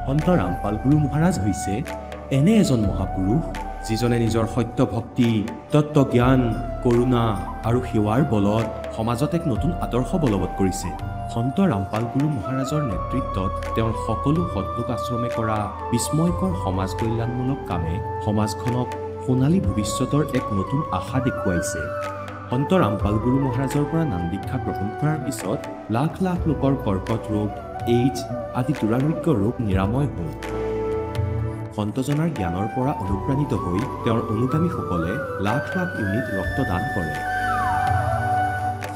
সন্ত ৰামপাল গুৰু মহাৰাজ হৈছে এনে এজন মহাপুৰুষ যিজনে নিজৰ সত্য ভক্তি, তত্ত্বজ্ঞান, কৰোণা আৰু সেৱাৰ বলত সমাজত এক নতুন আদৰ্শ বলবৎ কৰিছে। সন্ত ৰামপাল গুৰু মহাৰাজৰ নেতৃত্বত তেওঁৰ সকলো সৎলোক আশ্ৰমে কৰা বিস্ময়কৰ সমাজ কল্যাণমূলক কামে সমাজখনক সোণালী ভৱিষ্যতৰ এক নতুন আশা দেখুৱাইছে। সন্ত ৰামপাল গুৰু মহাৰাজৰ পৰা নাম দীক্ষা গ্ৰহণ কৰাৰ পিছত লাখ লাখ লোকৰ কৰ্কট ৰোগ, এইডছ আদি দুৰাৰোগ্য ৰোগ নিৰাময় হ'ল। সন্তজনাৰ জ্ঞানৰ পৰা অনুপ্ৰাণিত হৈ তেওঁৰ অনুগামীসকলে লাখ লাখ ইউনিট ৰক্তদান কৰে।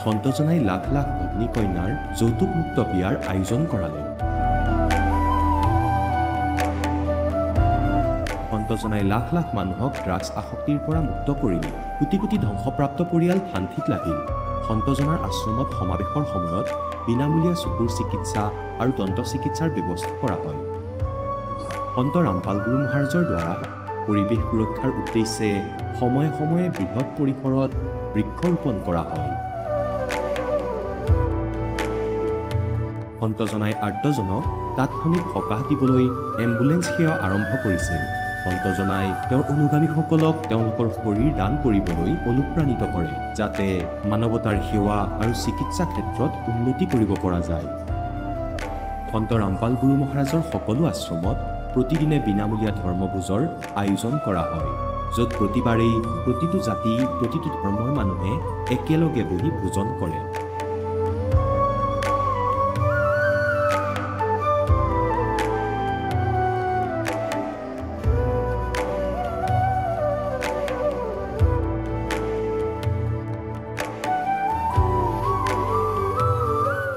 সন্তজনাই লাখ লাখ ভগ্নী কন্যাৰ যৌতুকমুক্ত বিয়াৰ আয়োজন কৰালে। সন্তজনাই লাখ লাখ মানুহক ড্ৰাগছ আসক্তিৰ পৰা মুক্ত কৰিলে। কোটি কোটি ধ্বংসপ্ৰাপ্ত পৰিয়াল শান্তিত লাগিল। সন্তজনাৰ আশ্ৰমত সমাৱেশৰ সময়ত বিনামূলীয়া চকুৰ চিকিৎসা আৰু দন্ত চিকিৎসাৰ ব্যৱস্থা কৰা হয়। সন্ত ৰামপাল গুৰু মহাৰাজৰ দ্বাৰা পৰিৱেশ সুৰক্ষাৰ উদ্দেশ্যে সময়ে সময়ে বৃহৎ পৰিসৰত বৃক্ষৰোপণ কৰা হয়। সন্তজনাই আৰ্তজনক তাৎক্ষণিক সকাহ দিবলৈ এম্বুলেন্স সেৱা আৰম্ভ কৰিছিল। সন্তজনাই তেওঁৰ অনুগামীসকলক তেওঁলোকৰ শৰীৰ দান কৰিবলৈ অনুপ্ৰাণিত কৰে, যাতে মানৱতাৰ সেৱা আৰু চিকিৎসা ক্ষেত্ৰত উন্নতি কৰিব পৰা যায়। সন্ত ৰামপাল গুৰু মহাৰাজৰ সকলো আশ্ৰমত প্ৰতিদিনে বিনামূলীয়া ধৰ্মভোজৰ আয়োজন কৰা হয়, য'ত প্ৰতিবাৰেই প্ৰতিটো জাতি, প্ৰতিটো ধৰ্মৰ মানুহে একেলগে বহি ভোজন কৰে।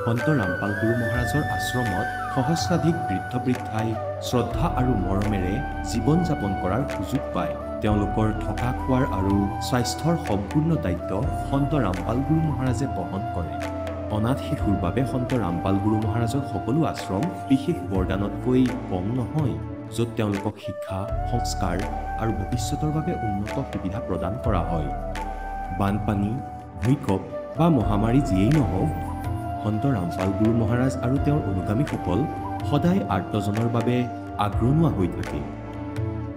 সন্ত ৰামপাল গুৰু মহাৰাজৰ আশ্ৰমত সহস্ৰাধিক বৃদ্ধ বৃদ্ধাই শ্ৰদ্ধা আৰু মৰমেৰে জীৱন যাপন কৰাৰ সুযোগ পায়। তেওঁলোকৰ থকা খোৱাৰ আৰু স্বাস্থ্যৰ সম্পূৰ্ণ দায়িত্ব সন্ত ৰামপাল গুৰু মহাৰাজে বহন কৰে। অনাথ শিশুৰ বাবে সন্ত ৰামপাল গুৰু মহাৰাজৰ সকলো আশ্ৰম বিশেষ বৰদানতকৈ কম নহয়, য'ত তেওঁলোকক শিক্ষা, সংস্কাৰ আৰু ভৱিষ্যতৰ বাবে উন্নত সুবিধা প্ৰদান কৰা হয়। বানপানী, ভূমিকম্প বা মহামাৰী যিয়েই নহওক, সন্ত ৰামপাল গুৰু মহাৰাজ আৰু তেওঁৰ অনুগামীসকল সদায় আৰ্তজনৰ বাবে আগ্ৰহী হৈ থাকে।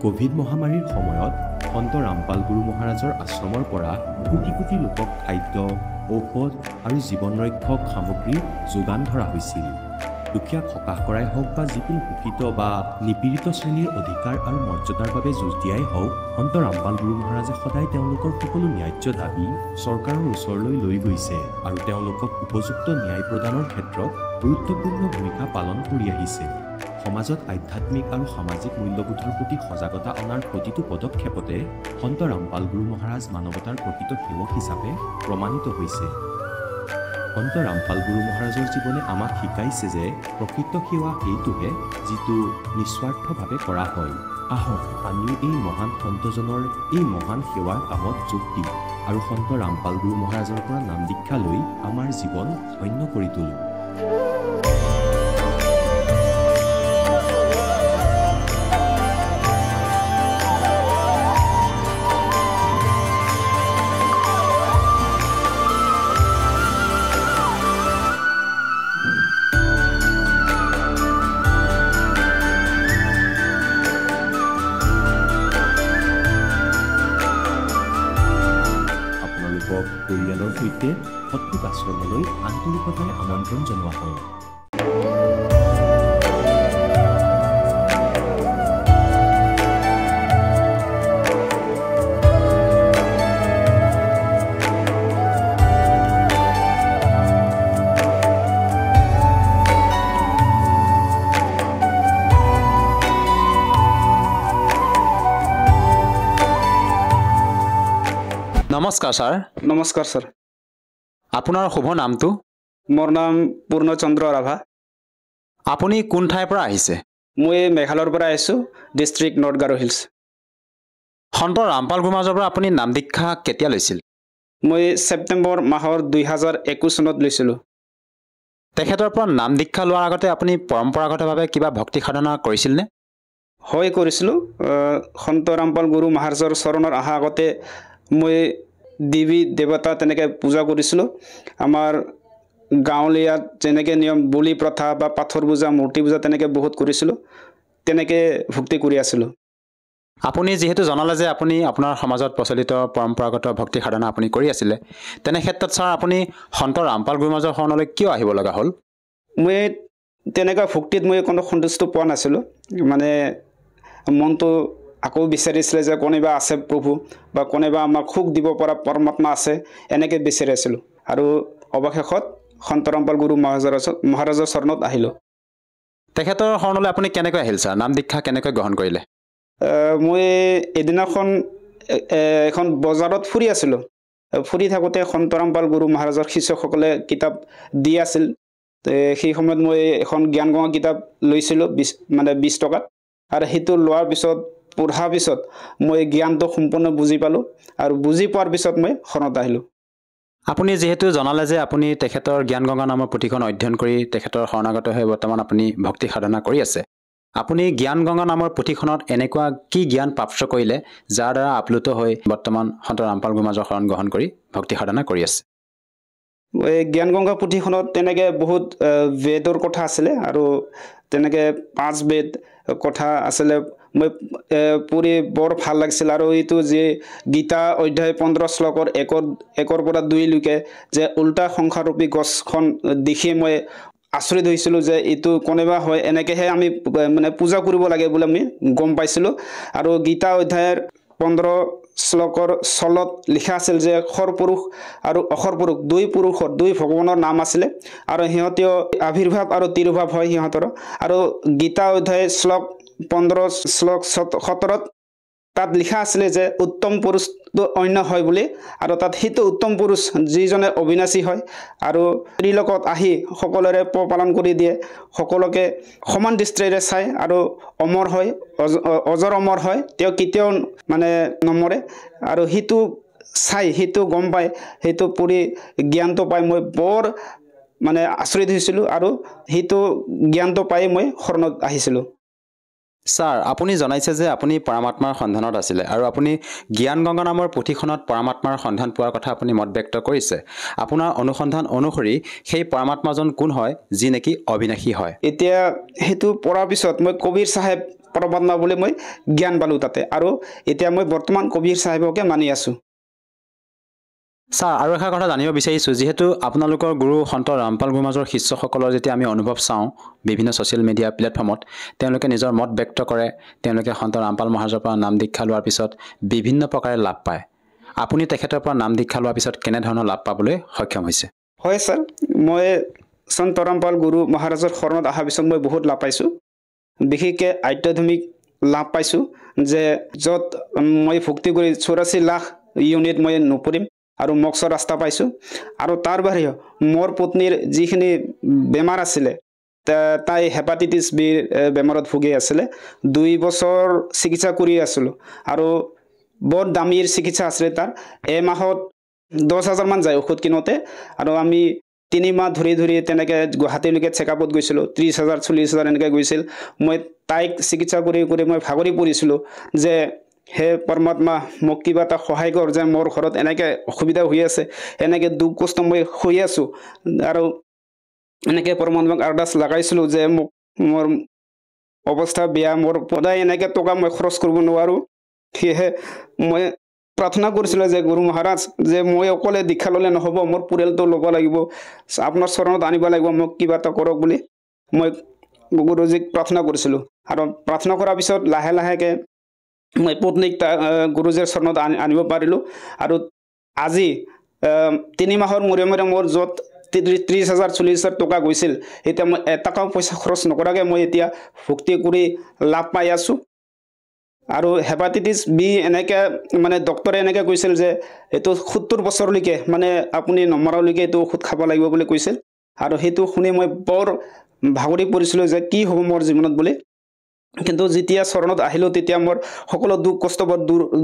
কোভিড মহামাৰীৰ সময়ত সন্ত ৰামপাল গুৰু মহাৰাজৰ আশ্ৰমৰ পৰা কোটি কোটি লোকক খাদ্য, ঔষধ আৰু জীৱন ৰক্ষক সামগ্ৰী যোগান ধৰা হৈছিল। দুখীয়াক সকাহ কৰাই হওক বা যিকোনো শোষিত বা নিপীড়িত শ্ৰেণীৰ অধিকাৰ আৰু মৰ্যাদাৰ বাবে যুঁজ দিয়াই হওক, সন্ত ৰামপাল গুৰু মহাৰাজে সদায় তেওঁলোকৰ সকলো ন্যায্য দাবী চৰকাৰৰ ওচৰলৈ লৈ গৈছে আৰু তেওঁলোকক উপযুক্ত ন্যায় প্ৰদানৰ ক্ষেত্ৰত গুৰুত্বপূৰ্ণ ভূমিকা পালন কৰি আহিছে। সমাজত আধ্যাত্মিক আৰু সামাজিক মূল্যবোধৰ প্ৰতি সজাগতা অনাৰ প্ৰতিটো পদক্ষেপতে সন্ত ৰামপাল গুৰু মহাৰাজ মানৱতাৰ প্ৰকৃত সেৱক হিচাপে প্ৰমাণিত হৈছে। সন্ত ৰামপাল গুৰু মহাৰাজৰ জীৱনে আমাক শিকাইছে যে প্ৰকৃত সেৱা সেইটোহে যিটো নিস্বাৰ্থভাৱে কৰা হয়। আহক আমিও এই মহান সন্তজনৰ এই মহান সেৱাৰ কামত যোগ দিওঁ আৰু সন্ত ৰামপাল গুৰু মহাৰাজৰ পৰা নাম দীক্ষা লৈ আমাৰ জীৱন ধন্য কৰি তোলোঁ। পৰিয়ালৰ সৈতে সৎলোক আশ্ৰমলৈ আন্তৰিকতাৰে আমন্ত্ৰণ জনোৱা হয়। নমস্কাৰ ছাৰ। নমস্কাৰ ছাৰ। আপোনাৰ শুভ নামটো? মোৰ নাম পূৰ্ণচন্দ্ৰ ৰাভা। আপুনি কোন ঠাইৰ পৰা আহিছে? মই মেঘালয়ৰ পৰা আহিছোঁ, ডিষ্ট্ৰিক্ট নৰ্থ গাৰো হিলছ। সন্ত ৰামপাল গুৰু মহাৰাজৰ পৰা আপুনি নাম দীক্ষা কেতিয়া লৈছিল? মই ছেপ্টেম্বৰ মাহৰ 2021 চনত লৈছিলোঁ। তেখেতৰ পৰা নাম দীক্ষা লোৱাৰ আগতে আপুনি পৰম্পৰাগতভাৱে কিবা ভক্তি সাধনা কৰিছিলনে? হয়, কৰিছিলোঁ। সন্ত ৰামপাল গুৰু মহাৰাজৰ চৰণৰ অহা আগতে মই দেৱী দেৱতা তেনেকৈ পূজা কৰিছিলোঁ। আমাৰ গাঁৱলীয়াত যেনেকৈ নিয়ম বলি প্ৰথা বা পাথৰ পূজা, মূৰ্তি পূজা তেনেকৈ বহুত কৰিছিলোঁ। তেনেকৈ ভক্তি কৰি আছিলোঁ। আপুনি যিহেতু জনালে যে আপুনি আপোনাৰ সমাজত প্ৰচলিত পৰম্পৰাগত ভক্তি সাধনা আপুনি কৰি আছিলে, তেনে ক্ষেত্ৰত ছাৰ আপুনি সন্ত ৰামপাল গুৰু মহাৰাজৰ শৰণলৈ কিয় আহিব লগা হ'ল? মই তেনেকুৱা ভক্তিত মই কোনো সন্তুষ্ট পোৱা নাছিলোঁ। মানে মনটো আকৌ বিচাৰিছিলে যে কোনোবা আছে প্ৰভু বা কোনোবা আমাক সুখ দিব পৰা পৰমাত্মা আছে, এনেকৈ বিচাৰি আছিলোঁ। আৰু অৱশেষত সন্ত ৰামপাল গুৰু মহাৰাজৰ চৰণত আহিলোঁ। তেখেতৰ শৰণলৈ আপুনি কেনেকৈ আহিল ছাৰ? নাম দীক্ষা কেনেকৈ গ্ৰহণ কৰিলে? মই এদিনাখন এখন বজাৰত ফুৰি আছিলোঁ। ফুৰি থাকোঁতে সন্ত ৰামপাল গুৰু মহাৰাজৰ শিষ্যসকলে কিতাপ দি আছিল। সেই সময়ত মই এখন জ্ঞান গংগা কিতাপ লৈছিলোঁ 20 টকাত। আৰু সেইটো লোৱাৰ পিছত পঢ়াৰ পিছত মই জ্ঞানটো সম্পূৰ্ণ বুজি পালোঁ। আৰু বুজি পোৱাৰ পিছত মই শৰণত আহিলোঁ। আপুনি যিহেতু জনালে যে আপুনি তেখেতৰ জ্ঞান গংগা নামৰ পুথিখন অধ্যয়ন কৰি তেখেতৰ শৰণাগত হৈ বৰ্তমান আপুনি ভক্তি সাধনা কৰি আছে, আপুনি জ্ঞান গংগা নামৰ পুথিখনত এনেকুৱা কি জ্ঞান প্ৰাপ্ত কৰিলে যাৰ দ্বাৰা আপ্লুত হৈ বৰ্তমান সন্ত ৰামপাল গুৰু মহাৰাজৰ শৰণ গ্ৰহণ কৰি ভক্তি সাধনা কৰি আছে? এই জ্ঞান গংগা পুথিখনত তেনেকৈ বহুত বেদৰ কথা আছিলে আৰু তেনেকৈ 5 বেদ কথা আছিলে। মই পঢ়ি বৰ ভাল লাগিছিল। আৰু এইটো যে গীতা অধ্যায় 15 শ্লোকৰ 1 পৰা 2লৈকে যে উল্টা সংসাৰৰূপী গছখন দেখি মই আচৰিত হৈছিলোঁ যে এইটো কোনোবা হয়, এনেকৈহে আমি মানে পূজা কৰিব লাগে বুলি আমি গম পাইছিলোঁ। আৰু গীতা অধ্যায়ৰ 15 শ্লোকৰ 6ত লিখা আছিল যে খৰ পুৰুষ আৰু অখৰ পুৰুষ, 2 পুৰুষৰ 2 ভগৱানৰ নাম আছিলে। আৰু সিহঁতেও আবিৰ্ভাৱ আৰু তিৰুভাৱ হয় সিহঁতৰ। আৰু গীতা অধ্যায় 15 শ্লোক 17ত তাত লিখা আছিলে যে উত্তম পুৰুষটো অন্য হয় বুলি। আৰু তাত সেইটো উত্তম পুৰুষ যিজনে অবিনাশী হয় আৰু ত্ৰিলোকত আহি সকলোৰে পালন কৰি দিয়ে, সকলোকে সমান দৃষ্টিৰে চায় আৰু অমৰ হয়, অজৰ অমৰ হয়, তেওঁ কেতিয়াও মানে নমৰে। আৰু সেইটো চাই, সেইটো গম পাই, সেইটো পঢ়ি জ্ঞানটো পাই মই বৰ মানে আচৰিত হৈছিলোঁ। আৰু সেইটো জ্ঞানটো পাই মই শৰণত আহিছিলোঁ। ছাৰ, আপুনি জনাইছে যে আপুনি পৰমাত্মাৰ সন্ধানত আছিলে আৰু আপুনি জ্ঞান গংগা নামৰ পুথিখনত পৰমাত্মাৰ সন্ধান পোৱাৰ কথা আপুনি মত ব্যক্ত কৰিছে। আপোনাৰ অনুসন্ধান অনুসৰি সেই পৰমাত্মাজন কোন হয় যি নেকি অবিনাশী হয়? এতিয়া সেইটো পঢ়াৰ পিছত মই কবিৰ চাহেব পৰমাত্মা বুলি মই জ্ঞান পালোঁ তাতে। আৰু এতিয়া মই বৰ্তমান কবিৰ চাহেবকে মানি আছোঁ। ছাৰ, আৰু এটা কথা জানিব বিচাৰিছোঁ, যিহেতু আপোনালোকৰ গুৰু সন্ত ৰামপাল গুৰু মহাৰাজৰ শিষ্যসকলৰ যেতিয়া আমি অনুভৱ চাওঁ বিভিন্ন ছ'চিয়েল মিডিয়া প্লেটফৰ্মত, তেওঁলোকে নিজৰ মত ব্যক্ত কৰে, তেওঁলোকে সন্ত ৰামপাল মহাৰাজৰ পৰা নাম দীক্ষা লোৱাৰ পিছত বিভিন্ন প্ৰকাৰে লাভ পায়। আপুনি তেখেতৰ পৰা নাম দীক্ষা লোৱাৰ পিছত কেনেধৰণৰ লাভ পাবলৈ সক্ষম হৈছে? হয় ছাৰ, মই সন্ত ৰামপাল গুৰু মহাৰাজৰ শৰণত অহাৰ পিছত মই বহুত লাভ পাইছোঁ। বিশেষকৈ আধ্যাত্মিক লাভ পাইছোঁ যে য'ত মই ভক্তি কৰি 84 লাখ ইউনিট মই নপঢ়িম আৰু মোক্ষৰ ৰাস্তা পাইছোঁ। আৰু তাৰ বাহিৰেও মোৰ পত্নীৰ যিখিনি বেমাৰ আছিলে, তাই হেপাটাইটিছ বি বেমাৰত ভুগি আছিলে। 2 বছৰ চিকিৎসা কৰি আছিলোঁ আৰু বৰ দামীৰ চিকিৎসা আছিলে তাৰ। এমাহত 10,000 মান যায় ঔষধ কিনোতে। আৰু আমি 3 মাহ ধৰি তেনেকৈ গুৱাহাটীলৈকে চেকআপত গৈছিলোঁ, 30,000 40,000 এনেকৈ গৈছিল। মই তাইক চিকিৎসা কৰি মই ভাগৰি পৰিছিলোঁ যে হে পৰমাত্মা, মোক কিবা এটা সহায় কৰ, যে মোৰ ঘৰত এনেকৈ অসুবিধা হৈ আছে, এনেকৈ দুখ কষ্ট মই হৈ আছোঁ। আৰু এনেকৈ পৰমাত্মাক আৰদাস লগাইছিলোঁ যে মোৰ অৱস্থা বেয়া, মোৰ সদায় এনেকৈ টকা মই খৰচ কৰিব নোৱাৰোঁ। সেয়েহে মই প্ৰাৰ্থনা কৰিছিলোঁ যে গুৰু মহাৰাজ, যে মই অকলে দীক্ষা ল'লে নহ'ব, মোৰ পৰিয়ালটো ল'ব লাগিব, আপোনাৰ চৰণত আনিব লাগিব, মোক কিবা এটা কৰক বুলি মই গুৰুজীক প্ৰাৰ্থনা কৰিছিলোঁ। আৰু প্ৰাৰ্থনা কৰাৰ পিছত লাহে লাহেকৈ মই পত্নীক গুৰুজীৰ চৰণত আনিব পাৰিলোঁ। আৰু আজি 3 মাহৰ মূৰে মূৰে মোৰ য'ত 30,000 40,000 টকা গৈছিল, এতিয়া মই এটকাও পইচা খৰচ নকৰাকৈ মই এতিয়া ভক্তি কৰি লাভ পাই আছোঁ। আৰু হেপাটাইটিছ বি এনেকৈ মানে ডক্টৰে এনেকৈ কৈছিল যে এইটো 70 বছৰলৈকে মানে আপুনি নমৰালৈকে এইটো ঔষধ খাব লাগিব বুলি কৈছিল। আৰু সেইটো শুনি মই বৰ ভাগৰি পৰিছিলোঁ যে কি হ'ব মোৰ জীৱনত বুলি। কিন্তু যেতিয়া চৰণত আহিলোঁ তেতিয়া মোৰ সকলো দুখ কষ্টবোৰ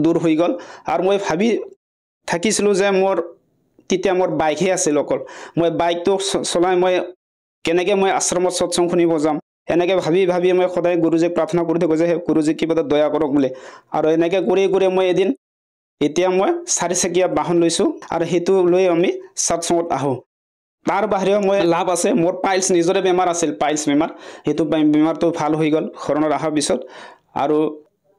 দূৰ হৈ গ'ল। আৰু মই ভাবি থাকিছিলোঁ যে তেতিয়া মোৰ বাইকহে আছিল অকল। মই বাইকটো চলাই মই কেনেকৈ মই আশ্ৰমত সৎসং শুনিব যাম, এনেকৈ ভাবি মই সদায় গুৰুজীক প্ৰাৰ্থনা কৰি থাকোঁ যে গুৰুজীক কিবা এটা দয়া কৰক বুলি। আৰু এনেকৈ কৰি মই এতিয়া মই 4 চকীয়া বাহন লৈছোঁ আৰু সেইটো লৈ আমি সৎসংগত আহোঁ। তাৰ বাহিৰেও মই লাভ আছে মোৰ পাইলছ নিজৰে বেমাৰ আছিল পাইলছ বেমাৰ সেইটো বেমাৰটো ভাল হৈ গ'ল শৰণত অহাৰ পিছত আৰু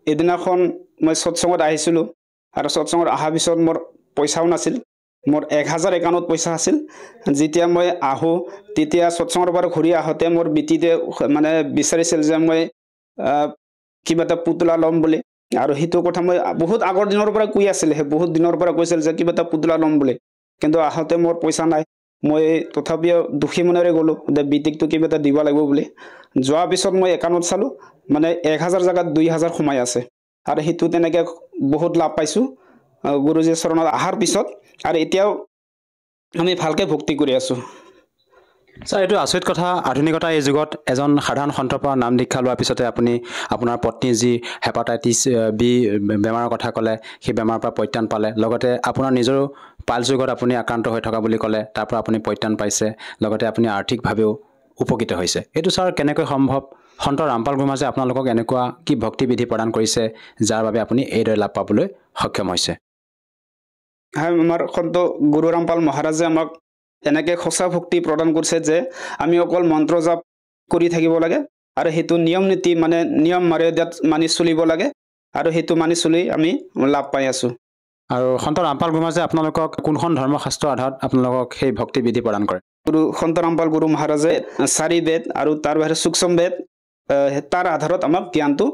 এদিনাখন মই সৎসংগত আহিছিলোঁ আৰু সৎসংগত অহাৰ পিছত মোৰ পইচাও নাছিল মোৰ 1000 একাউণ্টত পইচা আছিল যেতিয়া মই আহোঁ তেতিয়া সৎসংগৰ পৰা ঘূৰি আহোঁতে মোৰ বিটিতে মানে বিচাৰিছিল যে মই কিবা এটা পুতলা ল'ম বুলি আৰু সেইটো কথা মই বহুত আগৰ দিনৰ পৰা কৈ আছিল বহুত দিনৰ পৰা কৈছিল যে কিবা এটা পুতলা ল'ম বুলি কিন্তু আহোঁতে মোৰ পইচা নাই মই তথাপিও দুখী মনেৰে গ'লোঁ যে বিটিকটো কিবা এটা দিব লাগিব বুলি যোৱাৰ পিছত মই একাউণ্টত চালোঁ মানে 1000 জাগাত 2000 সোমাই আছে আৰু সেইটো তেনেকৈ বহুত লাভ পাইছোঁ গুৰুজীৰ চৰণত অহাৰ পিছত আৰু এতিয়াও আমি ভালকৈ ভক্তি কৰি আছোঁ ছাৰ এইটো আচৰিত কথা আধুনিকতা এই যুগত এজন সাধাৰণ সন্তৰ পৰা নাম দীক্ষা লোৱাৰ পিছতে আপুনি আপোনাৰ পত্নী যি হেপাটাইটিছ বি বেমাৰৰ কথা ক'লে সেই বেমাৰৰ পৰা পৰিত্ৰাণ পালে লগতে আপোনাৰ নিজৰো পাইলছ ৰোগত আপুনি আক্ৰান্ত হৈ থকা বুলি ক'লে তাৰ পৰা আপুনি পৰিত্ৰাণ পাইছে লগতে আপুনি আৰ্থিকভাৱেও উপকৃত হৈছে এইটো ছাৰ কেনেকৈ সম্ভৱ সন্ত ৰামপাল গুৰুমাজে আপোনালোকক এনেকুৱা কি ভক্তিবিধি প্ৰদান কৰিছে যাৰ বাবে আপুনি এইদৰে লাভ পাবলৈ সক্ষম হৈছে হয় আমাৰ সন্ত গুৰু ৰামপাল মহাৰাজে আমাক এনেকৈ সঁচা ভক্তি প্ৰদান কৰিছে যে আমি অকল মন্ত্ৰ জাপ কৰি থাকিব লাগে আৰু সেইটো নিয়ম নীতি মানে নিয়ম মৰ্যাদাত মানি চলিব লাগে আৰু সেইটো মানি চলি আমি লাভ পাই আছোঁ আৰু সন্ত ৰামপাল গুৰুমাজে আপোনালোকক কোনখন ধৰ্মশাস্ত্ৰৰ আধাৰত আপোনালোকক সেই ভক্তিবিধি প্ৰদান কৰে সন্ত ৰামপাল গুৰু মহাৰাজে 4 বেদ আৰু তাৰ বাহিৰে সূক্ষ্ম বেদ তাৰ আধাৰত আমাক জ্ঞানটো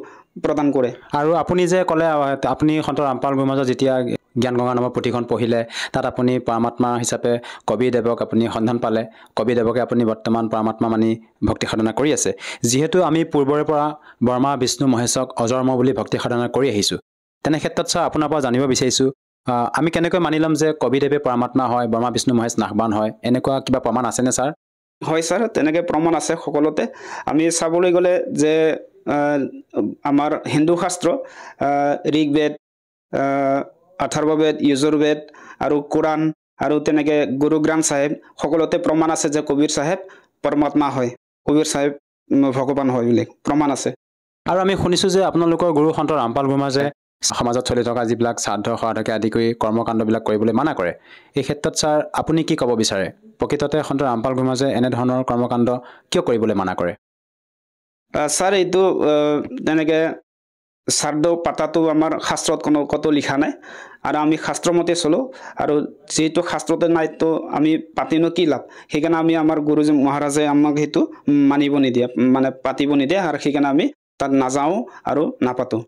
প্ৰদান কৰে আৰু আপুনি যে ক'লে আপুনি সন্ত ৰামপাল গুৰুমাজৰ যেতিয়া জ্ঞান গংগা নামৰ পুথিখন পঢ়িলে তাত আপুনি পৰমাত্মা হিচাপে কবিদেৱক আপুনি সন্ধান পালে কবিদেৱকে আপুনি বৰ্তমান পৰমাত্মা মানি ভক্তি সাধনা কৰি আছে যিহেতু আমি পূৰ্বৰে পৰা ব্ৰহ্মা বিষ্ণু মহেশক অজন্ম বুলি ভক্তি সাধনা কৰি আহিছোঁ তেনে ক্ষেত্ৰত ছাৰ আপোনাৰ পৰা জানিব বিচাৰিছোঁ আমি কেনেকৈ মানি ল'ম যে কবিদেৱে পৰমাত্মা হয় ব্ৰহ্মা বিষ্ণু মহেশ নাশবান হয় এনেকুৱা কিবা প্ৰমাণ আছেনে ছাৰ হয় ছাৰ তেনেকৈ প্ৰমাণ আছে সকলোতে আমি চাবলৈ গ'লে যে আমাৰ হিন্দু শাস্ত্ৰ ঋগবেদ অথৰ্ববেদ যজুৰ্বেদ আৰু কোৰাণ আৰু তেনেকৈ গুৰু গ্ৰন্থ চাহেব সকলোতে প্ৰমাণ আছে যে কবিৰ চাহেব পৰমাত্মা হয় কবিৰ চাহেব ভগৱান হয় বুলি প্ৰমাণ আছে আৰু আমি শুনিছোঁ যে আপোনালোকৰ গুৰু সন্ত ৰামপাল গুৰুমাজে সমাজত চলি থকা যিবিলাক শ্ৰাদ্ধ শ্ৰাদ্ধকে আদি কৰি কৰ্মকাণ্ডবিলাক কৰিবলৈ মানা কৰে এই ক্ষেত্ৰত ছাৰ আপুনি কি ক'ব বিচাৰে প্ৰকৃততে সন্ত ৰামপাল গুৰুমাজে এনেধৰণৰ কৰ্মকাণ্ড কিয় কৰিবলৈ মানা কৰে ছাৰ এইটো তেনেকৈ শ্ৰাদ্ধ পাতাটো আমাৰ শাস্ত্ৰত ক'তো লিখা নাই আৰু আমি শাস্ত্ৰমতে চলোঁ আৰু যিহেতু শাস্ত্ৰতে নাই তো আমি পাতিনো কি লাভ সেইকাৰণে আমি আমাৰ গুৰুজী মহাৰাজে আমাক সেইটো মানিব নিদিয়ে মানে পাতিব নিদিয়ে আৰু সেইকাৰণে আমি তাত নাযাওঁ আৰু নাপাতোঁ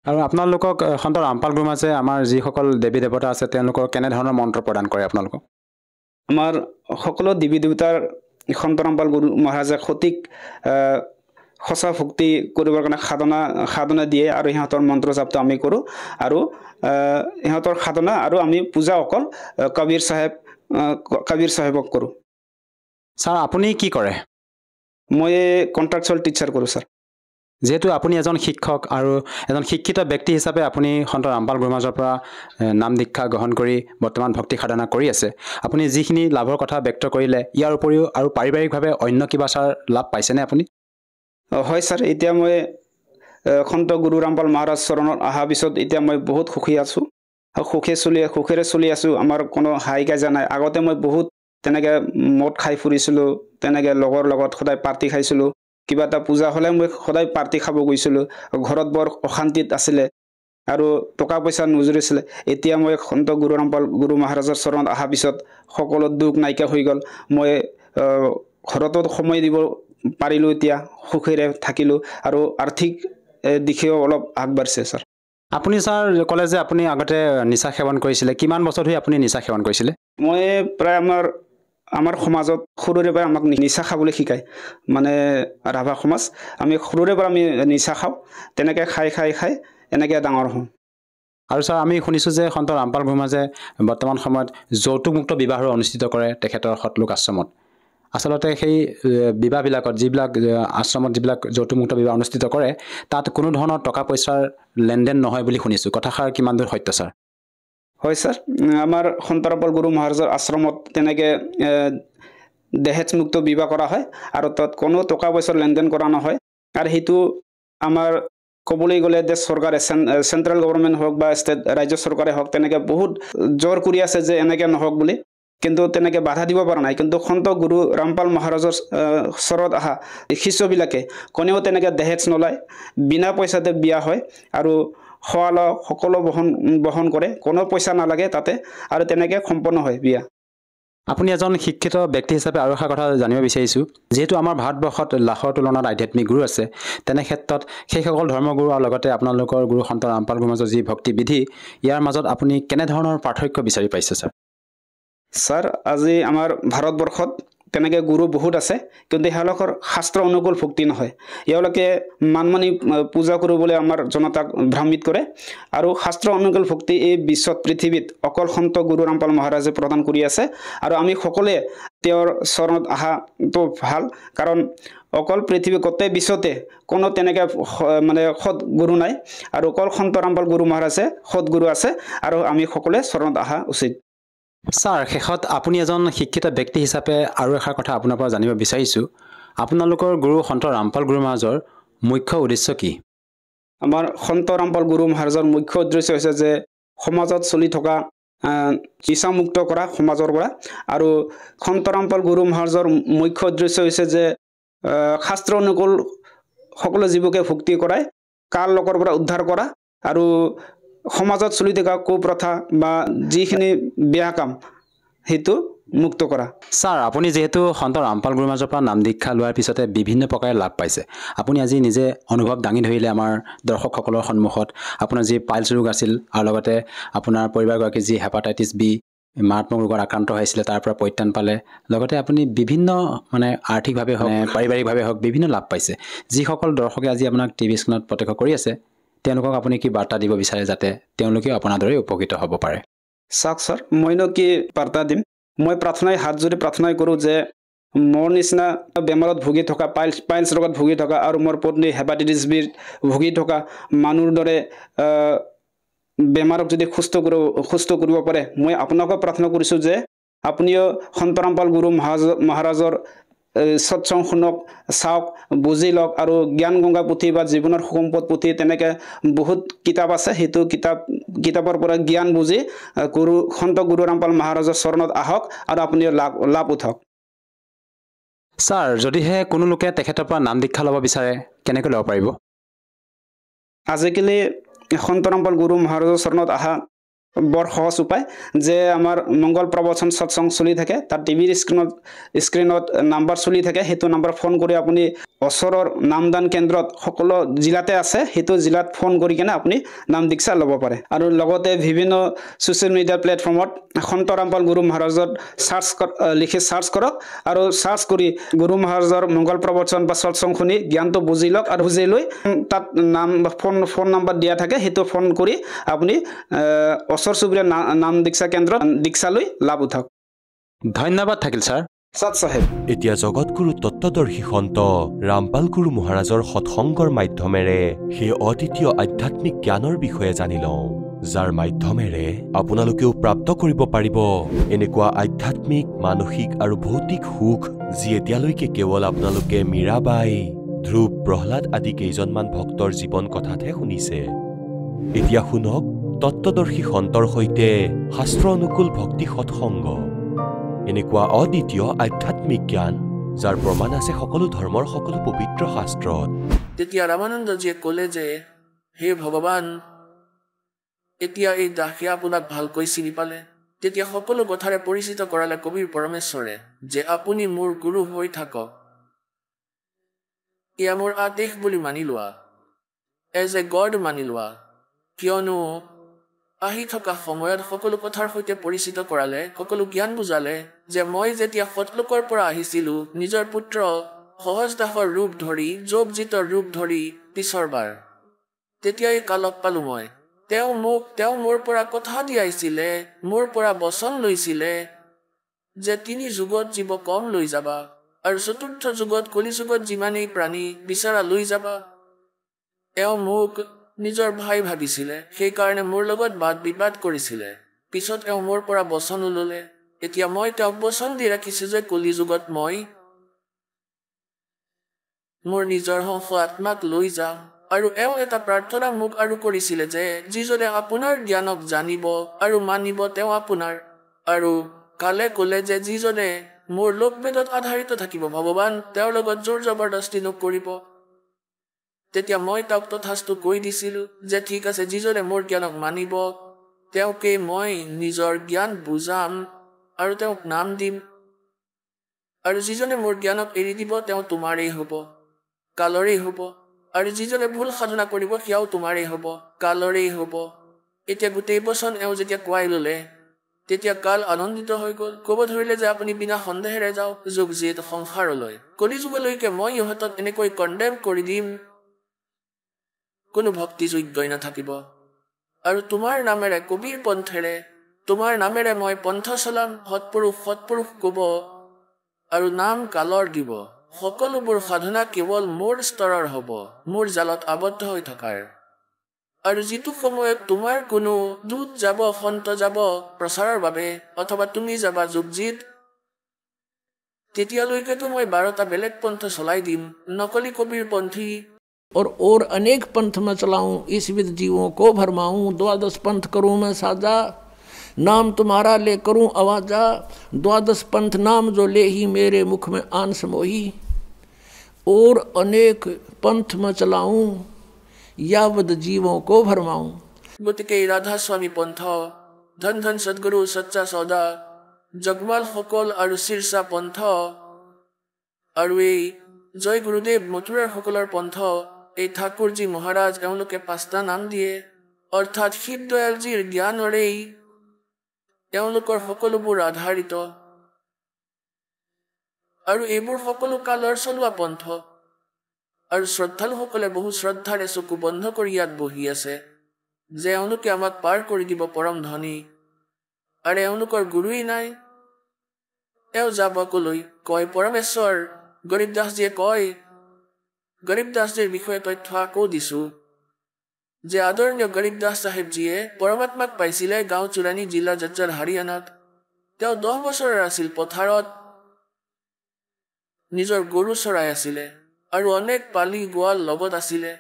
আৰু আপোনালোকক সন্ত ৰামপাল গুৰুমাজে আমাৰ যিসকল দেৱী দেৱতা আছে তেওঁলোকৰ কেনেধৰণৰ মন্ত্ৰ প্ৰদান কৰে আপোনালোকক আমাৰ সকলো দেৱী দেৱতাৰ সন্ত ৰামপাল গুৰু মহাৰাজে সঠিক সঁচা ভক্তি কৰিবৰ কাৰণে সাধনা দিয়ে আৰু সিহঁতৰ মন্ত্ৰ জাপটো আমি কৰোঁ আৰু সিহঁতৰ সাধনা আৰু আমি পূজা অকল কবিৰ চাহেবক কৰোঁ ছাৰ আপুনি কি কৰে মই কণ্ট্ৰাকচুৱেল টিচাৰ কৰোঁ ছাৰ যিহেতু আপুনি এজন শিক্ষক আৰু এজন শিক্ষিত ব্যক্তি হিচাপে আপুনি সন্ত ৰামপাল গুৰুমাজৰ পৰা নাম দীক্ষা গ্ৰহণ কৰি বৰ্তমান ভক্তি সাধনা কৰি আছে আপুনি যিখিনি লাভৰ কথা ব্যক্ত কৰিলে ইয়াৰ উপৰিও আৰু পাৰিবাৰিকভাৱে অন্য কিবা ছাৰ লাভ পাইছেনে আপুনি হয় ছাৰ এতিয়া মই সন্ত গুৰু ৰামপাল মহাৰাজ চৰণত অহাৰ পিছত এতিয়া মই বহুত সুখী আছোঁ আৰু সুখেৰে চলি আছোঁ আমাৰ কোনো হাই কাজিয়া নাই আগতে মই বহুত তেনেকৈ মদ খাই ফুৰিছিলোঁ তেনেকৈ লগৰ লগত সদায় পাৰ্টি খাইছিলোঁ কিবা এটা পূজা হ'লে মই সদায় পাৰ্টি খাব গৈছিলোঁ ঘৰত বৰ অশান্তিত আছিলে আৰু টকা পইচা নুজুৰিছিলে এতিয়া মই সন্ত গুৰু ৰামপাল গুৰু মহাৰাজৰ চৰণত অহাৰ পিছত সকলো দুখ নাইকিয়া হৈ গ'ল মই ঘৰতো সময় দিব পাৰিলোঁ এতিয়া সুখেৰে থাকিলোঁ আৰু আৰ্থিক দিশেও অলপ আগবাঢ়িছে ছাৰ আপুনি ছাৰ ক'লে যে আপুনি আগতে নিচা সেৱন কৰিছিলে কিমান বছৰ ধৰি আপুনি নিচা সেৱন কৰিছিলে মই প্ৰায় আমাৰ সমাজত সৰুৰে পৰা আমাক নিচা খাবলৈ শিকায় মানে ৰাভা সমাজ আমি সৰুৰে পৰা আমি নিচা খাওঁ তেনেকৈ খাই এনেকৈ ডাঙৰ হওঁ আৰু ছাৰ আমি শুনিছোঁ যে সন্ত ৰামপাল গুৰুমাজে বৰ্তমান সময়ত যৌতুকমুক্ত বিবাহো অনুষ্ঠিত কৰে তেখেতৰ সতলোক আশ্ৰমত আচলতে সেই বিবাহবিলাকত যিবিলাক আশ্ৰমত যিবিলাক যৌতুকমুক্ত বিবাহ অনুষ্ঠিত কৰে তাত কোনো ধৰণৰ টকা পইচাৰ লেনদেন নহয় বুলি শুনিছোঁ কথাষাৰ কিমান দূৰ সত্য ছাৰ হয় ছাৰ আমাৰ সন্ত ৰামপাল গুৰু মহাৰাজৰ আশ্ৰমত তেনেকৈ দহেজমুক্ত বিবাহ কৰা হয় আৰু তাত কোনো টকা পইচাৰ লেনদেন কৰা নহয় আৰু সেইটো আমাৰ ক'বলৈ গ'লে দেশ চৰকাৰে চেণ্ট্ৰেল গভৰ্ণমেণ্ট হওক বা ষ্টেট ৰাজ্য চৰকাৰে হওক তেনেকৈ বহুত জোৰ কৰি আছে যে এনেকৈ নহওক বুলি কিন্তু তেনেকৈ বাধা দিব পৰা নাই। কিন্তু সন্ত গুৰু ৰামপাল মহাৰাজৰ ওচৰত অহা শিষ্যবিলাকে কোনেও তেনেকৈ দহেজ নলয়, বিনা পইচাতে বিয়া হয় আৰু খোৱা লোৱা সকলো বহন কৰে, কোনো পইচা নালাগে তাতে, আৰু তেনেকৈ সম্পন্ন হয় বিয়া। আপুনি এজন শিক্ষিত ব্যক্তি হিচাপে আৰু এটা কথা জানিব বিচাৰিছোঁ, যিহেতু আমাৰ ভাৰতবৰ্ষত লাখৰ তুলনাত আধ্যাত্মিক গুৰু আছে, তেনে ক্ষেত্ৰত সেইসকল ধৰ্মগুৰু আৰু লগতে আপোনালোকৰ গুৰু সন্ত ৰামপাল গুৰুৰ মাজৰ যি ভক্তি বিধি, ইয়াৰ মাজত আপুনি কেনেধৰণৰ পাৰ্থক্য বিচাৰি পাইছে ছাৰ? ছাৰ, আজি আমাৰ ভাৰতবৰ্ষত তেনেকৈ গুৰু বহুত আছে, কিন্তু তেওঁলোকৰ শাস্ত্ৰ অনুকূল ভক্তি নহয়। এওঁলোকে মানমানি পূজা কৰিবলৈ আমাৰ জনতাক ভ্ৰমিত কৰে, আৰু শাস্ত্ৰ অনুকূল ভক্তি এই বিশ্বত পৃথিৱীত অকল সন্ত গুৰু ৰামপাল মহাৰাজে প্ৰদান কৰি আছে। আৰু আমি সকলোৱে তেওঁৰ চৰণত অহাটো ভাল, কাৰণ অকল পৃথিৱী গোটেই বিশ্বতে কোনো তেনেকৈ মানে সৎ গুৰু নাই, আৰু অকল সন্ত ৰামপাল গুৰু মহাৰাজে সৎ গুৰু আছে, আৰু আমি সকলোৱে চৰণত অহা উচিত। ছাৰ, শেষত আপুনি এজন শিক্ষিত ব্যক্তি হিচাপে আৰু এষাৰ কথা আপোনাৰ পৰা জানিব বিচাৰিছোঁ, আপোনালোকৰ গুৰু সন্ত ৰামপাল গুৰু মহাৰাজৰ মুখ্য উদ্দেশ্য কি? আমাৰ সন্ত ৰামপাল গুৰু মহাৰাজৰ মুখ্য উদ্দেশ্য হৈছে যে সমাজত চলি থকা নিচামুক্ত কৰা সমাজৰ পৰা, আৰু সন্ত ৰামপাল গুৰু মহাৰাজৰ মুখ্য উদ্দেশ্য হৈছে যে শাস্ত্ৰ অনুকূল সকলো জীৱকে ভক্তি কৰাই কাল লোকৰ পৰা উদ্ধাৰ কৰা, আৰু সমাজত চলি থকা কুপ্ৰথা বা যিখিনি বেয়া কাম সেইটো মুক্ত কৰা। ছাৰ, আপুনি যিহেতু সন্ত ৰামপাল গুৰুৰ মাজৰ পৰা নাম দীক্ষা লোৱাৰ পিছতে বিভিন্ন প্ৰকাৰে লাভ পাইছে, আপুনি আজি নিজে অনুভৱ দাঙি ধৰিলে আমাৰ দৰ্শকসকলৰ সন্মুখত। আপোনাৰ যি পাইলছ ৰোগ আছিল, আৰু লগতে আপোনাৰ পৰিবাৰগৰাকী যি হেপাটাইটিছ বি মাৰাত্মক ৰোগত আক্ৰান্ত হৈছিলে, তাৰ পৰা পৰিত্ৰাণ পালে, লগতে আপুনি বিভিন্ন আৰ্থিকভাৱে হওক পাৰিবাৰিকভাৱে হওক বিভিন্ন লাভ পাইছে। যিসকল দৰ্শকে আজি আপোনাক টিভি স্ক্ৰীণত প্ৰত্যক্ষ কৰি আছে, তেওঁলোকক আপুনি কি বাৰ্তা দিব বিচাৰে যাতে তেওঁলোকেও আপোনাৰ দৰে উপকৃত হ'ব পাৰে? চাওক ছাৰ, মইনো কি বাৰ্তা দিম, মই হাত জোৰি প্ৰাৰ্থনাই কৰোঁ যে মোৰ নিচিনা বেমাৰত ভুগি থকা, পাইলছ ৰোগত ভুগি থকা, আৰু মোৰ পত্নী হেপাটাইটিছ বিত ভুগি থকা মানুহৰ দৰে বেমাৰক যদি সুস্থ কৰিব পাৰে, মই আপোনাকো প্ৰাৰ্থনা কৰিছোঁ যে আপুনিও সন্ত ৰামপাল গুৰু মহাৰাজৰ সৎসং শুনক, চাওক, বুজি লওক, আৰু জ্ঞান গংগা পুথি বা জীৱনৰ সম্পদ পুথি তেনেকৈ বহুত কিতাপ আছে, সেইটো কিতাপৰ পৰা জ্ঞান বুজি সন্ত গুৰু ৰামপাল মহাৰাজৰ চৰণত আহক, আৰু আপুনিও লাভ উঠাওক। ছাৰ, যদিহে কোনো লোকে তেখেতৰ পৰা নাম দীক্ষা ল'ব বিচাৰে, কেনেকৈ ল'ব পাৰিব? আজিকালি সন্ত ৰামপাল গুৰু মহাৰাজৰ চৰণত অহা বৰ সহজ উপায়, যে আমাৰ মংগল প্ৰবচন সৎসং চলি থাকে, তাত টিভিৰ স্ক্ৰীণত নাম্বাৰ চলি থাকে, সেইটো নাম্বাৰ ফোন কৰি আপুনি ওচৰৰ নামদান কেন্দ্ৰত সকলো জিলাতে আছে, সেইটো জিলাত ফোন কৰি কিনে আপুনি নাম দীক্ষা ল'ব পাৰে। আৰু লগতে বিভিন্ন ছ'চিয়েল মিডিয়া প্লেটফৰ্মত সন্ত ৰামপাল গুৰু মহাৰাজত লিখি চাৰ্চ কৰক, আৰু চাৰ্চ কৰি গুৰু মহাৰাজৰ মংগল প্ৰবচন বা সৎসং শুনি জ্ঞানটো বুজি লওক, আৰু বুজি লৈ তাত ফোন নাম্বাৰ দিয়া থাকে, সেইটো ফোন কৰি আপুনি ওচৰ চুবুৰীয়া নাম দীক্ষা কেন্দ্ৰত দীক্ষা লৈ লাভ উঠাওক। ধন্যবাদ থাকিল ছাৰ। সৎ চাহেব, এতিয়া জগতগুৰু তত্ত্বদৰ্শী সন্ত ৰামপাল গুৰু মহাৰাজৰ সৎসংগৰ মাধ্যমেৰে সেই অদ্বিতীয় আধ্যাত্মিক জ্ঞানৰ বিষয়ে জানি লওঁ, যাৰ মাধ্যমেৰে আপোনালোকেও প্ৰাপ্ত কৰিব পাৰিব এনেকুৱা আধ্যাত্মিক, মানসিক আৰু ভৌতিক সুখ, যি এতিয়ালৈকে কেৱল আপোনালোকে মীৰাবাই, ধ্ৰুৱ, প্ৰহ্লাদ আদি কেইজনমান ভক্তৰ জীৱন কথাতহে শুনিছে। এতিয়া শুনক তত্ত্বদৰ্শী সন্তৰ সৈতে শাস্ত্ৰ অনুকূল ভক্তি সৎসংগ, এনেকুৱা অদ্বিতীয় আধ্যাত্মিক জ্ঞান, যাৰ প্ৰমাণ আছে সকলো ধৰ্মৰ সকলো পবিত্ৰ শাস্ত্ৰত। তেতিয়া ৰামানন্দজীয়ে ক'লে যে, হে ভগৱান, এতিয়া এই দাসে আপোনাক ভালকৈ চিনি পালে। তেতিয়া সকলো কথাৰে পৰিচিত কৰালে কবিৰ পৰমেশ্বৰে, যে আপুনি মোৰ গুৰু হৈ থাকক, এয়া মোৰ আদেশ বুলি মানি লোৱা, এজ এ গড মানি লোৱা। কিয়নো আহি থকা সময়ত সকলো কথাৰ সৈতে পৰিচিত কৰালে, সকলো জ্ঞান বুজালে, যে মই যেতিয়া সৎলোকৰ পৰা আহিছিলো, নিজৰ পুত্ৰ সহজ দাসৰ ৰূপ ধৰি, যোগজিতৰ ৰূপ ধৰি পিছৰবাৰ, তেতিয়াই কালক পালো মই। তেওঁ মোৰ পৰা কথা দিয়াইছিলে, মোৰ পৰা বচন লৈছিলে, যে 3 যুগত জীৱ কম লৈ যাবা, আৰু 4ৰ্থ যুগত কলি যুগত যিমানেই প্ৰাণী বিচাৰা লৈ যাবা। এওঁ মোক নিজৰ ভাই ভাবিছিলে, সেইকাৰণে মোৰ লগত বাদ বিবাদ কৰিছিলে। পিছত এওঁ মোৰ পৰা বচন ল'লে। এতিয়া মই তেওঁক বচন দি ৰাখিছো যে কলি যুগত মই মোৰ নিজৰ হংস আত্মাক লৈ যাম। আৰু এওঁ এটা প্ৰাৰ্থনা মোক আৰু কৰিছিলে যে যিজনে আপোনাৰ জ্ঞানক জানিব আৰু মানিব, তেওঁ আপোনাৰ আৰু কালে ক'লে যে যিজনে মোৰ লোকভেদত আধাৰিত থাকিব ভগৱান তেওঁৰ লগত জোৰ জবৰদস্তি নকৰিব। তেতিয়া মই তাক তথাস্তু কৈ দিছিলোঁ যে ঠিক আছে, যিজনে মোৰ জ্ঞানক মানিব তেওঁকে মই নিজৰ জ্ঞান বুজাম আৰু তেওঁক নাম দিম, আৰু যিজনে মোৰ জ্ঞানক এৰি দিব তেওঁ তোমাৰেই হ'ব, কালৰেই হ'ব, আৰু যিজনে ভুল সাধনা কৰিব সেয়াও তোমাৰেই হ'ব, কালৰেই হ'ব। এতিয়া গোটেই বচন এওঁ যেতিয়া কোৱাই ল'লে তেতিয়া কাল আনন্দিত হৈ গ'ল। ক'ব ধৰিলে যে আপুনি বিনা সন্দেহেৰে যাওক যুগ যিহেতু সংসাৰলৈ, কলিযুগলৈকে মই ইহঁতক এনেকৈ কণ্ডেম কৰি দিম, কোনো ভক্তিযোগ্যই নাথাকিব। আৰু তোমাৰ নামেৰে কবিৰ পন্থেৰে, তোমাৰ নামেৰে মই পন্থ চলাম, সৎপুৰুষ ক'ব আৰু নাম কালৰ দিব। সকলোবোৰ সাধনা কেৱল মোৰ স্তৰৰ হ'ব, মোৰ জালত আবদ্ধ হৈ থকাৰ। আৰু যিটো সময়ত তোমাৰ কোনো দূত যাব, সন্ত যাব প্ৰচাৰৰ বাবে, অথবা তুমি যাবা যোগজিত, তেতিয়ালৈকেতো মই 12টা বেলেগ পন্থ চলাই দিম, নকলি কবিৰ পন্থী। और अनेक पंथ में चलाऊं, इस विध जीवों को भरमाऊं, 12 पंथ करूं मैं साजा, नाम तुम्हारा ले करूं आवाजा, 12 पंथ नाम जो ले ही मेरे मुख में आन समोही, और अनेक पंथ में चलाऊं, या विध जीवों को भरमाऊं। गतिके राधा स्वामी पंथ, धन धन सदगुरु सच्चा सौदा, जगमाल सकल और शीर्षा पंथ, और जय गुरुदेव मथुरार सकলৰ पंथ। এই ঠাকুৰজী মহাৰাজ এওঁলোকে 5টা নাম দিয়ে, অৰ্থাৎ শিৱ দয়ালজীৰ জ্ঞানৰেই এওঁলোকৰ সকলোবোৰ আধাৰিত, আৰু এইবোৰ সকলো কালৰ চলোৱা পন্থ। আৰু শ্ৰদ্ধালুসকলে বহু শ্ৰদ্ধাৰে চকু বন্ধ কৰি ইয়াত বহি আছে যে এওঁলোকে আমাক পাৰ কৰি দিব পৰম ধনী, আৰু এওঁলোকৰ গুৰুই নাই। এওঁ যাব কলৈ, কয় পৰমেশ্বৰ। গৰীব দাসজীয়ে কয়, গৰীব দাসজীৰ বিষয়ে তথ্য আকৌ দিছো যে আদৰণীয় গৰীব দাস চাহেবজীয়ে পৰমাত্মাক পাইছিলে গাঁও চুৰাণী, জিলা জজ্জল, হাৰিয়ানাত। তেওঁ 10 বছৰৰ আছিল, পথাৰত নিজৰ গৰু চৰাই আছিলে, আৰু অনেক পালি গোৱাল লগত আছিলে।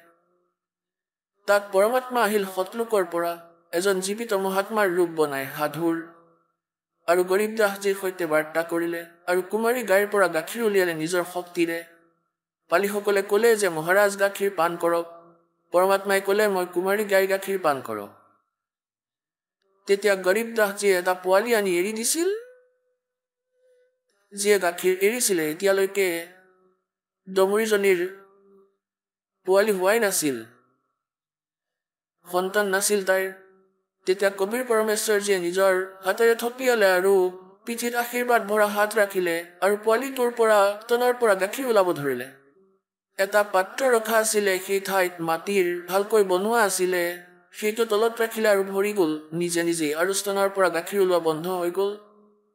তাত পৰমাত্মা আহিল সতলোকৰ পৰা এজন জীৱিত মহাত্মাৰ ৰূপ বনাই সাধুৰ, আৰু গৰীব দাসজীৰ সৈতে বাৰ্তা কৰিলে, আৰু কুমাৰী গাইৰ পৰা গাখীৰ উলিয়ালে নিজৰ শক্তিৰে। পালিসকলে ক'লে যে মহাৰাজ গাখীৰ পান কৰক, পৰমাত্মাই ক'লে মই কুমাৰী গাইৰ গাখীৰ পান কৰক। তেতিয়া গৰীব দাসজীয়ে এটা পোৱালি আনি এৰি দিছিল, যিয়ে গাখীৰ এৰিছিলে এতিয়ালৈকে ডমৰীজনীৰ পোৱালি হোৱাই নাছিল, সন্তান নাছিল তাইৰ। তেতিয়া কবিৰ পৰমেশ্বৰজীয়ে নিজৰ হাতেৰে থপিয়ালে আৰু পিঠিত আশীৰ্বাদ ভৰা হাত ৰাখিলে, আৰু পোৱালিটোৰ পৰা স্তনৰ পৰা গাখীৰ ওলাব ধৰিলে। এটা পাত্ৰ ৰখা আছিলে, সেই ঠাইত মাটিৰ ভালকৈ বনোৱা আছিলে, সেইটো তলত ৰাখিলে আৰু ভৰি গ'ল নিজে নিজে, আৰু স্তনৰ পৰা গাখীৰ ওলোৱা বন্ধ হৈ গ'ল।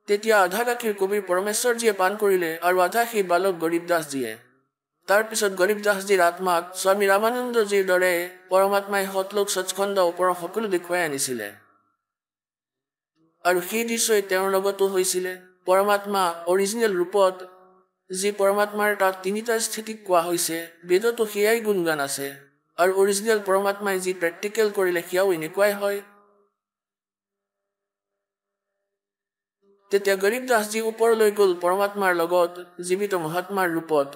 তেতিয়া আধা গাখীৰ কবিৰ পৰমেশ্বৰজীয়ে পান কৰিলে, আৰু আধা সেই বালক গৰীব দাসজীয়ে। তাৰ পিছত গৰীব দাসজীৰ আত্মাক স্বামী ৰামানন্দজীৰ দৰে পৰমাত্মাই সতলোক, সচখণ্ড, ওপৰৰ সকলো দেখুৱাই আনিছিলে, আৰু সেই দৃশ্যই তেওঁৰ লগতো হৈছিলে। পৰমাত্মা অৰিজিনেল ৰূপত, যি পৰমাত্মাৰ তাত 3টা স্থিতিক কোৱা হৈছে, বেদতো সেয়াই গুণগান আছে, আৰু অৰিজিনেল পৰমাত্মাই যি প্ৰেক্টিকেল কৰিলে সেয়াও এনেকুৱাই হয়। তেতিয়া গৰীব দাসজী ওপৰলৈ গ'ল পৰমাত্মাৰ লগত জীৱিত মহাত্মাৰ ৰূপত।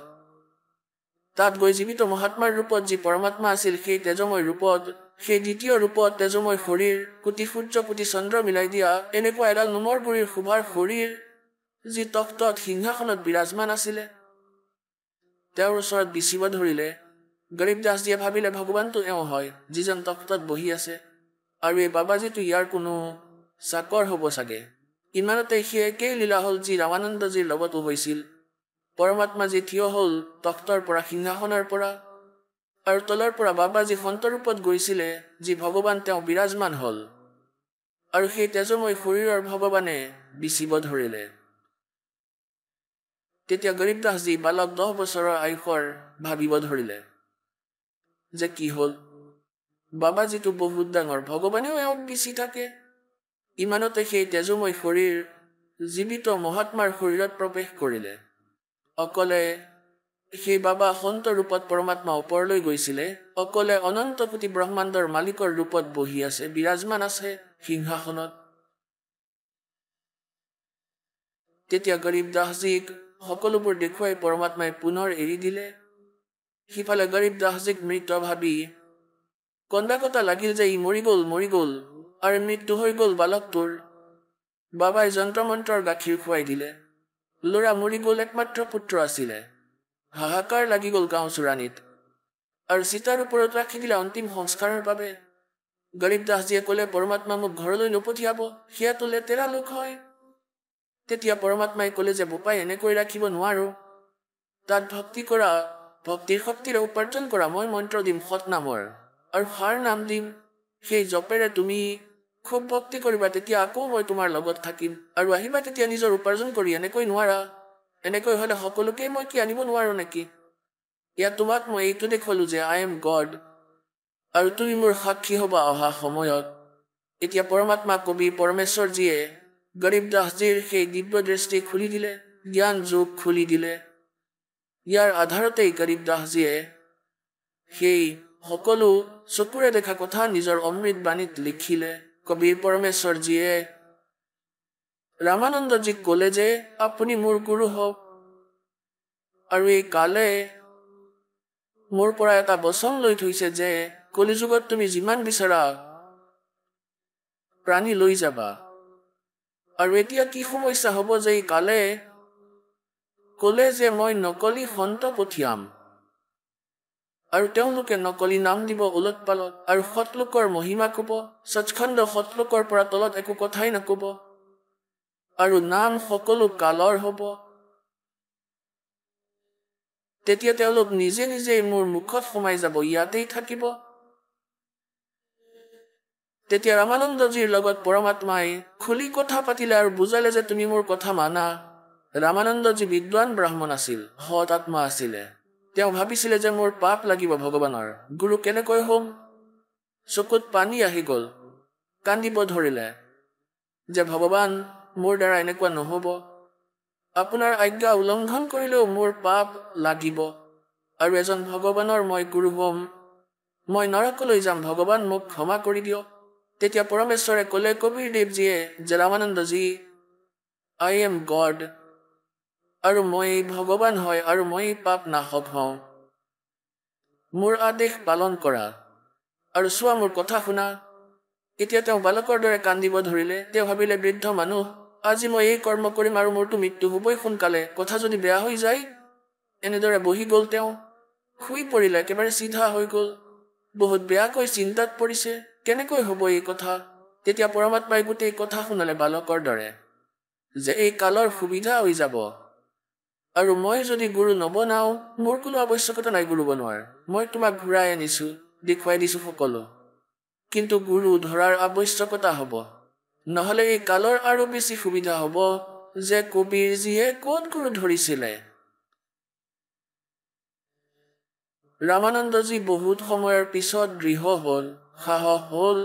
তাত গৈ জীৱিত মহাত্মাৰ ৰূপত যি পৰমাত্মা আছিল, সেই তেজময় ৰূপত, সেই দ্বিতীয় ৰূপত তেজময় শৰীৰ, কোটি সূৰ্য কোটি চন্দ্ৰ মিলাই দিয়া এনেকুৱা এডাল নোমৰ গুৰিৰ শোভাৰ শৰীৰ, যি তখ্তত সিংহাসনত বিৰাজমান আছিলে। তেওঁৰ ওচৰত বিচিব ধৰিলে। গৰীব দাসজীয়ে ভাবিলে ভগৱানটো এওঁ হয় যিজন তখ্তত বহি আছে, আৰু এই বাবাজীটো ইয়াৰ কোনো চাকৰ হ'ব চাগে। ইমানতে সেই একেই লীলা হ'ল যি ৰামানন্দজীৰ লগতো হৈছিল। পৰমাত্মা যি থিয় হ'ল তখ্তৰ পৰা, সিংহাসনৰ পৰা, আৰু তলৰ পৰা বাবাজী সন্তৰূপত গৈছিলে, যি ভগৱান তেওঁ বিৰাজমান হ'ল, আৰু সেই তেজময় শৰীৰৰ ভগৱানে বিচিব ধৰিলে। তেতিয়া গৰীব দাসজী বালক 10 বছৰৰ আয়ুসৰ ভাবিব ধৰিলে যে কি হ'ল, বাবাজীটো বহুত ডাঙৰ, ভগৱানেও এওঁক বিচি থাকে। ইমানতে সেই তেজময় শৰীৰ জীৱিত মহাত্মাৰ শৰীৰত প্ৰৱেশ কৰিলে। অকলে সেই বাবা সন্ত ৰূপত পৰমাত্মা ওপৰলৈ গৈছিলে, অকলে অনন্ত কোটি ব্ৰহ্মাণ্ডৰ মালিকৰ ৰূপত বহি আছে, বিৰাজমান আছে সিংহাসনত। তেতিয়া গৰীব দাসজীক সকলোবোৰ দেখুৱাই পৰমাত্মাই পুনৰ এৰি দিলে। সিফালে গৰীব দাসজীক মৃত ভাবি কন্দা কটা লাগিল যে ই মৰি গ'ল আৰু মৃত্যু হৈ গ'ল বালকটোৰ। বাবাই যন্ত্ৰমন্ত্ৰৰ গাখীৰ খুৱাই দিলে। ল'ৰা মৰি গ'ল, একমাত্ৰ পুত্ৰ আছিলে। হাহাকাৰ লাগি গ'ল গাঁও চোৰাণীত আৰু চিতাৰ ওপৰত ৰাখি দিলে অন্তিম সংস্কাৰৰ বাবে। গৰীব দাসজীয়ে ক'লে, পৰমাত্মা মোক ঘৰলৈ নপঠিয়াব, সেয়াতো লেতেৰা লোক হয়। তেতিয়া পৰমাত্মাই ক'লে যে বোপাই এনেকৈ ৰাখিব নোৱাৰো, তাত ভক্তি কৰা, ভক্তিৰ শক্তিৰে উপাৰ্জন কৰা। মই মন্ত্ৰ দিম সৎ নামৰ আৰু সাৰ নাম দিম, সেই জপেৰে তুমি খুব ভক্তি কৰিবা, তেতিয়া আকৌ মই তোমাৰ লগত থাকিম আৰু আহিবা তেতিয়া নিজৰ উপাৰ্জন কৰি। এনেকৈ নোৱাৰা, এনেকৈ হ'লে সকলোকেই মই কি আনিব নোৱাৰো নেকি? ইয়াত তোমাক মই এইটো দেখুৱালো যে আই এম গড আৰু তুমি মোৰ সাক্ষী হ'বা অহা সময়ত। এতিয়া পৰমাত্মা কবি পৰমেশ্বৰজীয়ে গৰীব দাসজীৰ সেই দিব্য দৃষ্টি খুলি দিলে, জ্ঞান যোগ খুলি দিলে। ইয়াৰ আধাৰতেই গৰীব দাসজীয়ে সেই সকলো চকুৰে দেখা কথা নিজৰ অমৃত বাণীত লিখিলে। কবিৰ পৰমেশ্বৰজীয়ে ৰামানন্দজীক ক'লে যে আপুনি মোৰ গুৰু হওক আৰু এই কালে মোৰ পৰা এটা বচন লৈ থৈছে যে কলিযুগত তুমি যিমান বিচাৰা প্ৰাণী লৈ যাবা। আৰু এতিয়া কি সমস্যা হ'ব যে এই কালে ক'লে যে মই নকলি সন্ত পঠিয়াম আৰু তেওঁলোকে নকলি নাম দিব ওলট পালট আৰু সৎলোকৰ মহিমা ক'ব। সচখণ্ড সৎলোকৰ পৰা তলত একো কথাই নক'ব আৰু নাম সকলো কালৰ হ'ব। তেতিয়া তেওঁলোক নিজে নিজেই মোৰ মুখত সোমাই যাব, ইয়াতেই থাকিব। তেতিয়া ৰামানন্দজীৰ লগত পৰমাত্মাই খুলি কথা পাতিলে আৰু বুজালে যে তুমি মোৰ কথা মানা। ৰামানন্দজী বিদ্বান ব্ৰাহ্মণ আছিল, সৎ আত্মা আছিলে। তেওঁ ভাবিছিলে যে মোৰ পাপ লাগিব ভগৱানৰ, গুৰু কেনেকৈ হ'ম? চকুত পানী আহি গ'ল, কান্দিব ধৰিলে যে ভগৱান মোৰ দ্বাৰা এনেকুৱা নহ'ব, আপোনাৰ আজ্ঞা উলংঘন কৰিলেও মোৰ পাপ লাগিব আৰু এজন ভগৱানৰ মই গুৰু হ'ম, মই নৰকলৈ যাম, ভগৱান মোক ক্ষমা কৰি দিয়ক। তেতিয়া পৰমেশ্বৰে ক'লে কবিৰ দেৱজীয়ে যে ৰামানন্দজী, আই এম গড আৰু মই ভগৱান হয় আৰু মই পাপ নাশক হওঁ। মোৰ আদেশ পালন কৰা আৰু চোৱা মোৰ কথা শুনা। এতিয়া তেওঁ বালকৰ দৰে কান্দিব ধৰিলে। তেওঁ ভাবিলে বৃদ্ধ মানুহ, আজি মই এই কৰ্ম কৰিম আৰু মোৰতো মৃত্যু হ'বই সোনকালে, কথা যদি বেয়া হৈ যায়। এনেদৰে বহি গ'ল। তেওঁ শুই পৰিলে, একেবাৰে চিধা হৈ গ'ল, বহুত বেয়াকৈ চিন্তাত পৰিছে, কেনেকৈ হ'ব এই কথা। তেতিয়া পৰমাত্মাই গোটেই কথা শুনালে বালকৰ দৰে যে এই কালৰ সুবিধা হৈ যাব আৰু মই যদি গুৰু নবনাও, মোৰ কোনো আৱশ্যকতা নাই গুৰু বনোৱাৰ। মই তোমাক ঘূৰাই আনিছো, দেখুৱাই দিছো সকলো, কিন্তু গুৰু ধৰাৰ আৱশ্যকতা হ'ব, নহ'লে এই কালৰ আৰু বেছি সুবিধা হ'ব যে কবিৰজীয়ে ক'ত গুৰু ধৰিছিলে। ৰামানন্দজী বহুত সময়ৰ পিছত দৃঢ় হ'ল, সাহস হ'ল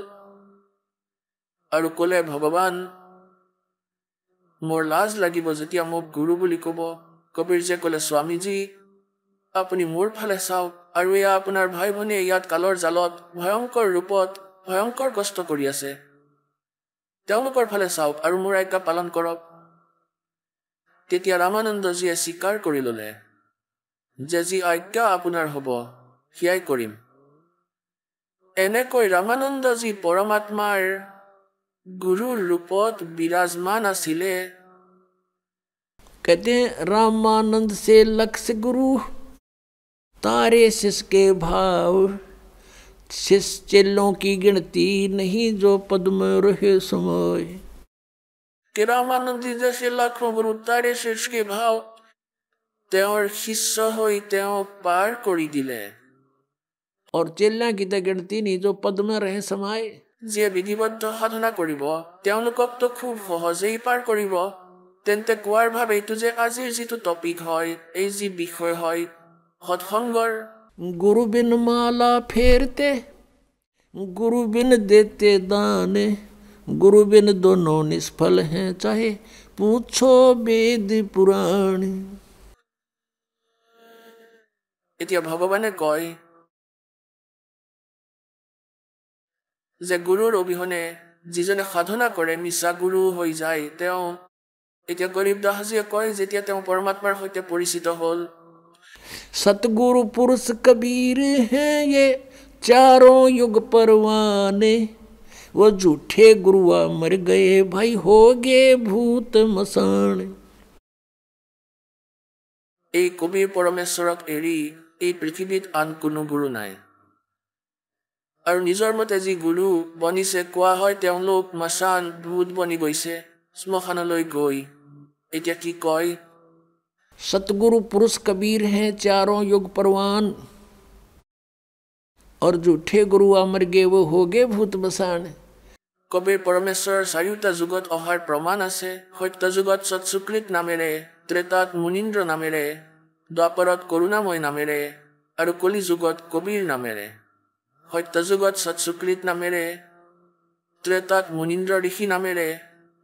আৰু ক'লে, ভগৱান মোৰ লাজ লাগিব যেতিয়া মোক গুৰু বুলি ক'ব। কবিৰজীয়ে ক'লে, স্বামীজী আপুনি মোৰ ফালে চাওক আৰু এয়া আপোনাৰ ভাই ভনীয়ে ইয়াত কালৰ জালত ভয়ংকৰ ৰূপত ভয়ংকৰ কষ্ট কৰি আছে, তেওঁলোকৰ ফালে চাওক আৰু মোৰ আজ্ঞা পালন কৰক। তেতিয়া ৰামানন্দজীয়ে স্বীকাৰ কৰি ল'লে যে যি আজ্ঞা আপোনাৰ হ'ব সেয়াই কৰিম। এনেকৈ ৰামানন্দজী পৰমাত্মাৰ গুৰুৰ ৰূপত বিৰাজমান আছিলে। कहते हैं रामानंद से लक्ष्य गुरु तारे शिष्य के भाव, शिष्य चेलों की गिनती नहीं जो पद में रहे समय। कि रामानंदी जैसे लाखों गुरु तारे शिष्य के भाव, তেওঁৰ শিষ্য হৈ তেওঁ পাৰ কৰি দিলে। और चेला की तो गिनती नहीं जो पद में रहे समय। যিয়ে বিধিবদ্ধ সাধনা কৰিব তেওঁলোককতো খুব সহজেই পাৰ কৰিব। তেন্তে কোৱাৰ ভাৱ এইটো যে আজিৰ যিটো টপিক হয়, এই যি বিষয় হয় সৎসংগৰ, गुरु बिन माला फेरते, गुरु बिन देते दाने, गुरु बिन दोनों निष्फल हैं, चाहे पूछो वेद पुराण। এতিয়া ভগৱানে কয় যে গুৰুৰ অবিহনে যিজনে সাধনা কৰে মিছা গুৰু হৈ যায়, তেওঁ এতিয়া গৰীব দাসজীয়ে কয় যেতিয়া তেওঁ পৰমাত্মাৰ সৈতে পৰিচিত হ'ল सतगुरु पुरुष कबीर हैं ये चारों युग परवाने वो झूठे गुरुआ मर गए भाई हो गए भूत मसान এই কবিৰ পৰমেশ্বৰক এৰি এই পৃথিৱীত আন কোনো গুৰু নাই আৰু নিজৰ মতে যি গুৰু বনিছে কোৱা হয় তেওঁলোক মশান ভূত বনি গৈছে শ্মশানলৈ গৈ এতিয়া কি কয় सतगुरु पुरुष कबीर हैं चारों युग परवान और झूठे गुरु अमर गए वो हो गए भूत बसान কবিৰ পৰমেশ্বৰৰ চাৰিওটা যুগত অহাৰ প্ৰমাণ আছে সত্য যুগত সৎসুকৃত নামেৰে ত্ৰেতাত মুনীন্দ্ৰ নামেৰে দ্বাপৰত কৰুণাময় নামেৰে আৰু কলি যুগত কবিৰ নামেৰে সত্য যুগত সৎসুকৃত নামেৰে ত্ৰেতাত মুনীন্দ্ৰ ঋষি নামেৰে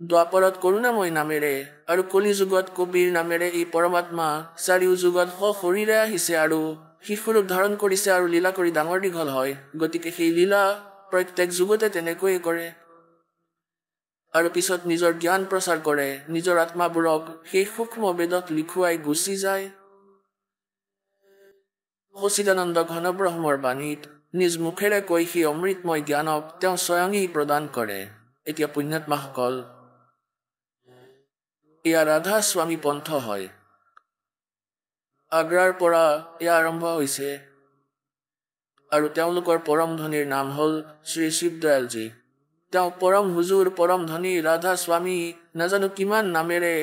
দ্বাপৰত কৰুণাময় নামেৰে আৰু কলি যুগত কবিৰ নামেৰে এই পৰমাত্মা চাৰিও যুগত সশৰীৰে আহিছে আৰু শিশুৰূপ ধাৰণ কৰিছে আৰু লীলা কৰি ডাঙৰ দীঘল হয় গতিকে সেই লীলা প্ৰত্যেক যুগতে তেনেকৈয়ে কৰে আৰু পিছত নিজৰ জ্ঞান প্ৰচাৰ কৰে নিজৰ আত্মাবোৰক সেই সূক্ষ্ম বেদত লিখুৱাই গুচি যায় সচিদানন্দ ঘনব্ৰহ্মৰ বাণীত নিজ মুখেৰে কৈ সেই অমৃতময় জ্ঞানক তেওঁ স্বয়ঙেই প্ৰদান কৰে এতিয়া পুণ্যাত্মাসকল এয়া ৰাধা স্বামী পন্থ হয় আগ্ৰাৰ পৰা এয়া আৰম্ভ হৈছে আৰু তেওঁলোকৰ পৰম ধনীৰ নাম হ'ল শ্ৰী শিৱদয়ালজী তেওঁ পৰম হুজুৰ পৰম ধনী ৰাধা স্বামী নাজানো কিমান নামেৰে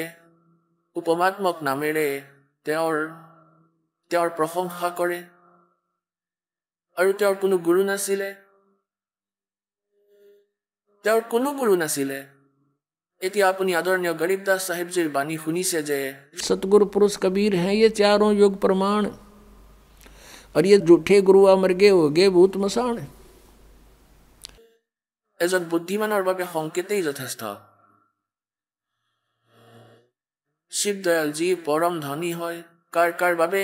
উপমাত্মক নামেৰে তেওঁৰ প্ৰশংসা কৰে আৰু তেওঁৰ কোনো গুৰু নাছিলে এতিয়া আপুনি আদৰণীয় গৰীব দাস চাহিবজীৰ বাণী শুনিছে যে सतगुरु पुरुष कबीर हैं ये चारों युग प्रमाण और ये झूठे गुरु अमर गए हो गए भूत मसान এজন বুদ্ধিমানৰ বাবে সংকেতেই যথেষ্ট শিৱদয়ালজী পৰম ধনী হয় কাৰ বাবে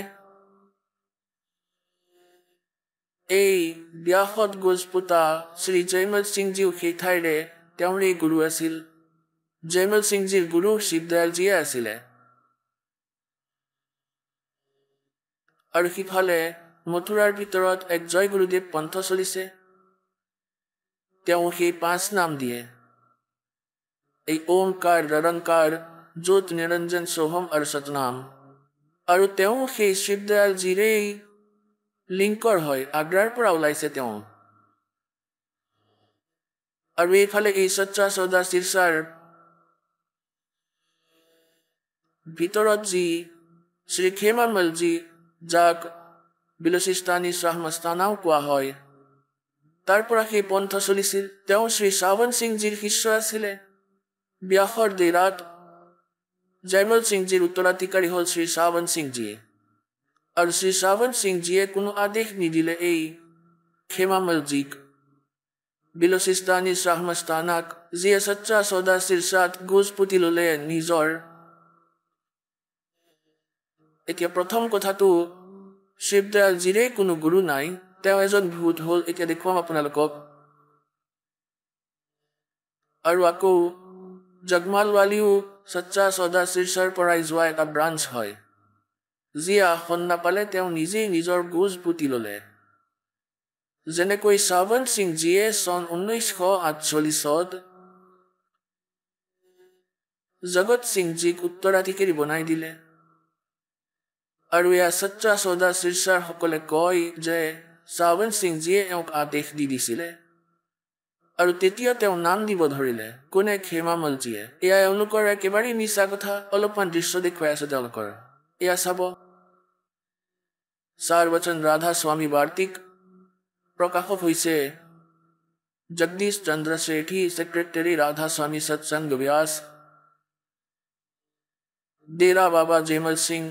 এই ব্যাসত গোজপুতা শ্ৰী জয়মল সিংজীও সেই ঠাইৰে তেওঁৰে গুৰু আছিল জয়মল সিংজীৰ গুৰু শিৱদয়ালজীয়ে আছিলে আৰু সিফালে মথুৰাৰ ভিতৰত এক জয় গুৰুদেৱ পন্থ চলিছে তেওঁ সেই 5 নাম দিয়ে এই ওমকাৰ নিৰংকাৰ জ্যোত নিৰঞ্জন সোহম আৰু সতনাম আৰু তেওঁ সেই শিৱদয়ালজীৰে লিংকৰ হয় আগ্ৰাৰ পৰা ওলাইছে তেওঁ আৰু এইফালে এই সচ্চা সৌদা শীৰ্ষাৰ ভিতৰত যি শ্ৰী খেমামলজী যাক বিলচিস্তানী শ্বাহমস্তানাও কোৱা হয় তাৰ পৰা সেই পন্থ চলিছিল তেওঁ শ্ৰী শ্ৰাৱণ সিংজীৰ শিষ্য আছিলে ব্যাসৰ দেৰাত জয়মল সিংজীৰ উত্তৰাধিকাৰী হ'ল শ্ৰী শ্ৰাৱণ সিংজী আৰু শ্ৰী শ্ৰাৱণ সিংজীয়ে কোনো আদেশ নিদিলে এই খেমামলজীক বিলচিস্তানী শ্বাহমস্তানাক যিয়ে সচ্চা সৌদা শীৰ্ষাত গোজ পুতি ল'লে নিজৰ এতিয়া প্ৰথম কথাটো শিৱদয়ালজীৰে কোনো গুৰু নাই তেওঁ এজন ভূত হ'ল এতিয়া দেখুৱাম আপোনালোকক আৰু আকৌ জগমালৱালীও সচ্চা সৌদা শীৰ্ষাৰ পৰাই যোৱা এটা ব্ৰাঞ্চ হয় যিয়ে আসন নাপালে তেওঁ নিজেই নিজৰ গোজ পুতি ল'লে যেনেকৈ শ্ৰাৱণ সিংজীয়ে চন 1948ত জগত সিংজীক উত্তৰাধিকাৰী বনাই দিলে আৰু এয়া সচ্চা সৌদা শীৰ্ষাৰ সকলে কয় যে শ্ৰাৱণ সিংজীয়ে এওঁক আদেশ দি দিছিলে আৰু তেতিয়া তেওঁ নাম দিব ধৰিলে কোনে খেমামলজীয়ে এয়া এওঁলোকৰ একেবাৰেই মিছা কথা অলপমান দৃশ্য দেখুৱাই আছে তেওঁলোকৰ এয়া চাব সাৰবচন ৰাধা স্বামী বাৰ্তিক প্ৰকাশক হৈছে জগদীশ চন্দ্ৰ শেঠী সেক্ৰেটাৰী ৰাধা স্বামী সৎসংগ ব্যাস ডেৰা বাবা জয়মল সিং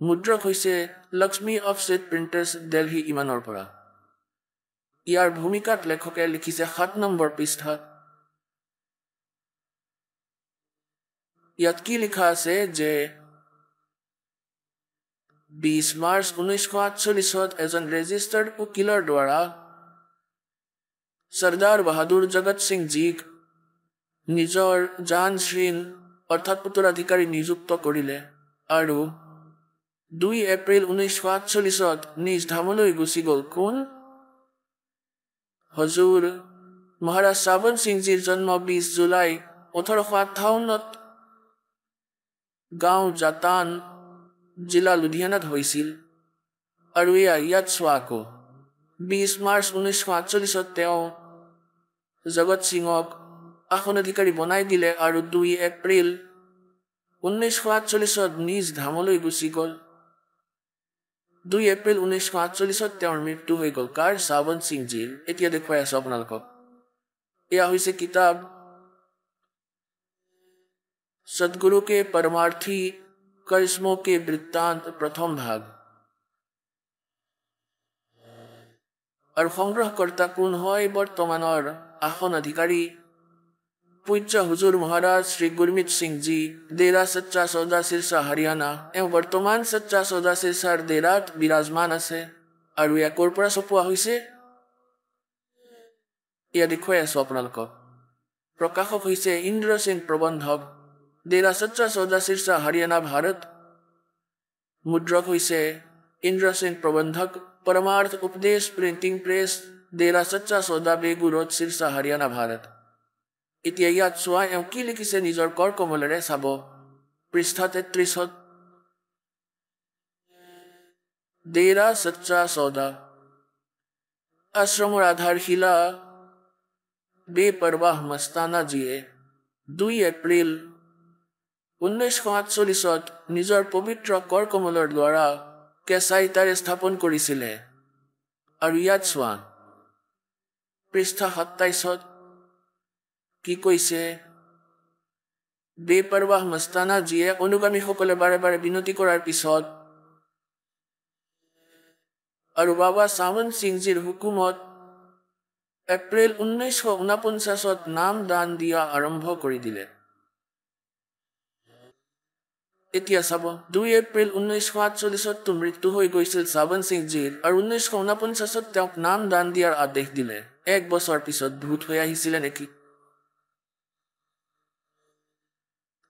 মুদ্ৰক হৈছে লক্ষ্মী অফছেট প্ৰিণ্টাৰ্ছ দিল্লী ইমানৰ পৰা ইয়াৰ ভূমিকাত লেখকে লিখিছে 7 নম্বৰ পৃষ্ঠাত ইয়াত কি লিখা আছে যে 20 মাৰ্চ 1948ত এজন ৰেজিষ্টাৰ্ড উকিলৰ দ্বাৰা সৰ্দাৰ বাহাদুৰ জগত সিংজীক নিজৰ জান শ্ৰীন অৰ্থাৎ উত্তৰাধিকাৰী নিযুক্ত কৰিলে আৰু 2 এপ্ৰিল 1948 নিজ ধামলৈ গুচি গ'ল। কোন? হজুৰ মহাৰাজ শ্ৰাৱণ সিংজীৰ জন্ম 20 জুলাই 1858 গাঁও জাতান জিলা লুধিয়ানাত হৈছিল আৰু ইয়াত চোৱা আকৌ 20 মাৰ্চ 1948 তেওঁ জগত সিঙক আসন অধিকাৰী বনাই দিলে আৰু 2 এপ্ৰিল 1948 নিজ ধামলৈ গুচি গ'ল। 2 এপ্ৰিল 1948 তেওঁৰ মৃত্যু হৈ গ'ল। কাৰ? শ্ৰাৱণ সিংজীৰ। এতিয়া দেখুৱাই আছো আপোনালোকক। এয়া হৈছে কিতাপ সদগুৰু কে परमार्थी करिश्मों के वृत्तांत প্ৰথম ভাগ। আৰু সংগ্ৰহকৰ্তা কোন হয়? বৰ্তমানৰ আসন অধিকাৰী পূজ্য হুজুৰ মহাৰাজ শ্ৰী গুৰমিত সিংজী, ডেৰা সচ্চা সৌদা সিৰসা হাৰিয়ানা। এওঁ বৰ্তমান সচ্চা সৌদা সিৰসাৰ ডেৰাত বিৰাজমান আছে। আৰু এয়া ক'ৰ পৰা ছপোৱা হৈছে? এয়া দেখুৱাই আছো আপোনালোকক। প্ৰকাশক হৈছে ইন্দ্ৰ সিং প্ৰবন্ধক, ডেৰা সচ্চা সৌদা সিৰসা হাৰিয়ানা ভাৰত। মুদ্ৰক হৈছে ইন্দ্ৰ সিং প্ৰবন্ধক, परमार्थ उपदेश प्रिंटिंग प्रेस, डेरा सच्चा सौदा बेगू रोड सिरसा हरियाणा भारत। এতিয়া ইয়াত চোৱা এওঁ কি লিখিছে নিজৰ কৰ কমলেৰে চাব। পৃষ্ঠা 33 ডেৰা সচ্চা সৌদা আশ্ৰমৰ আধাৰশিলা বেপৰৱাহ মস্তানা জীয়ে 2 এপ্ৰিল 1948 নিজৰ পবিত্ৰ কৰ কমলৰ দ্বাৰা কেঁচাইতাৰে স্থাপন কৰিছিলে। আৰু ইয়াত চোৱা পৃষ্ঠা 27 কি কৈছে? বেপৰৱাহ মস্তানা জীয়ে অনুগামীসকলে বাৰে বাৰে বিনতি কৰাৰ পিছত আৰু বাবা শ্ৰাৱণ সিংজীৰ হুকুমত এপ্ৰিল 1949 নাম দান দিয়া আৰম্ভ কৰি দিলে। এতিয়া চাব 2 এপ্ৰিল 1948 মৃত্যু হৈ গৈছিল শ্ৰাৱণ সিংজীৰ আৰু 1949 তেওঁক নাম দান দিয়াৰ আদেশ দিলে। 1 বছৰ পিছত ভূত হৈ আহিছিলে নেকি?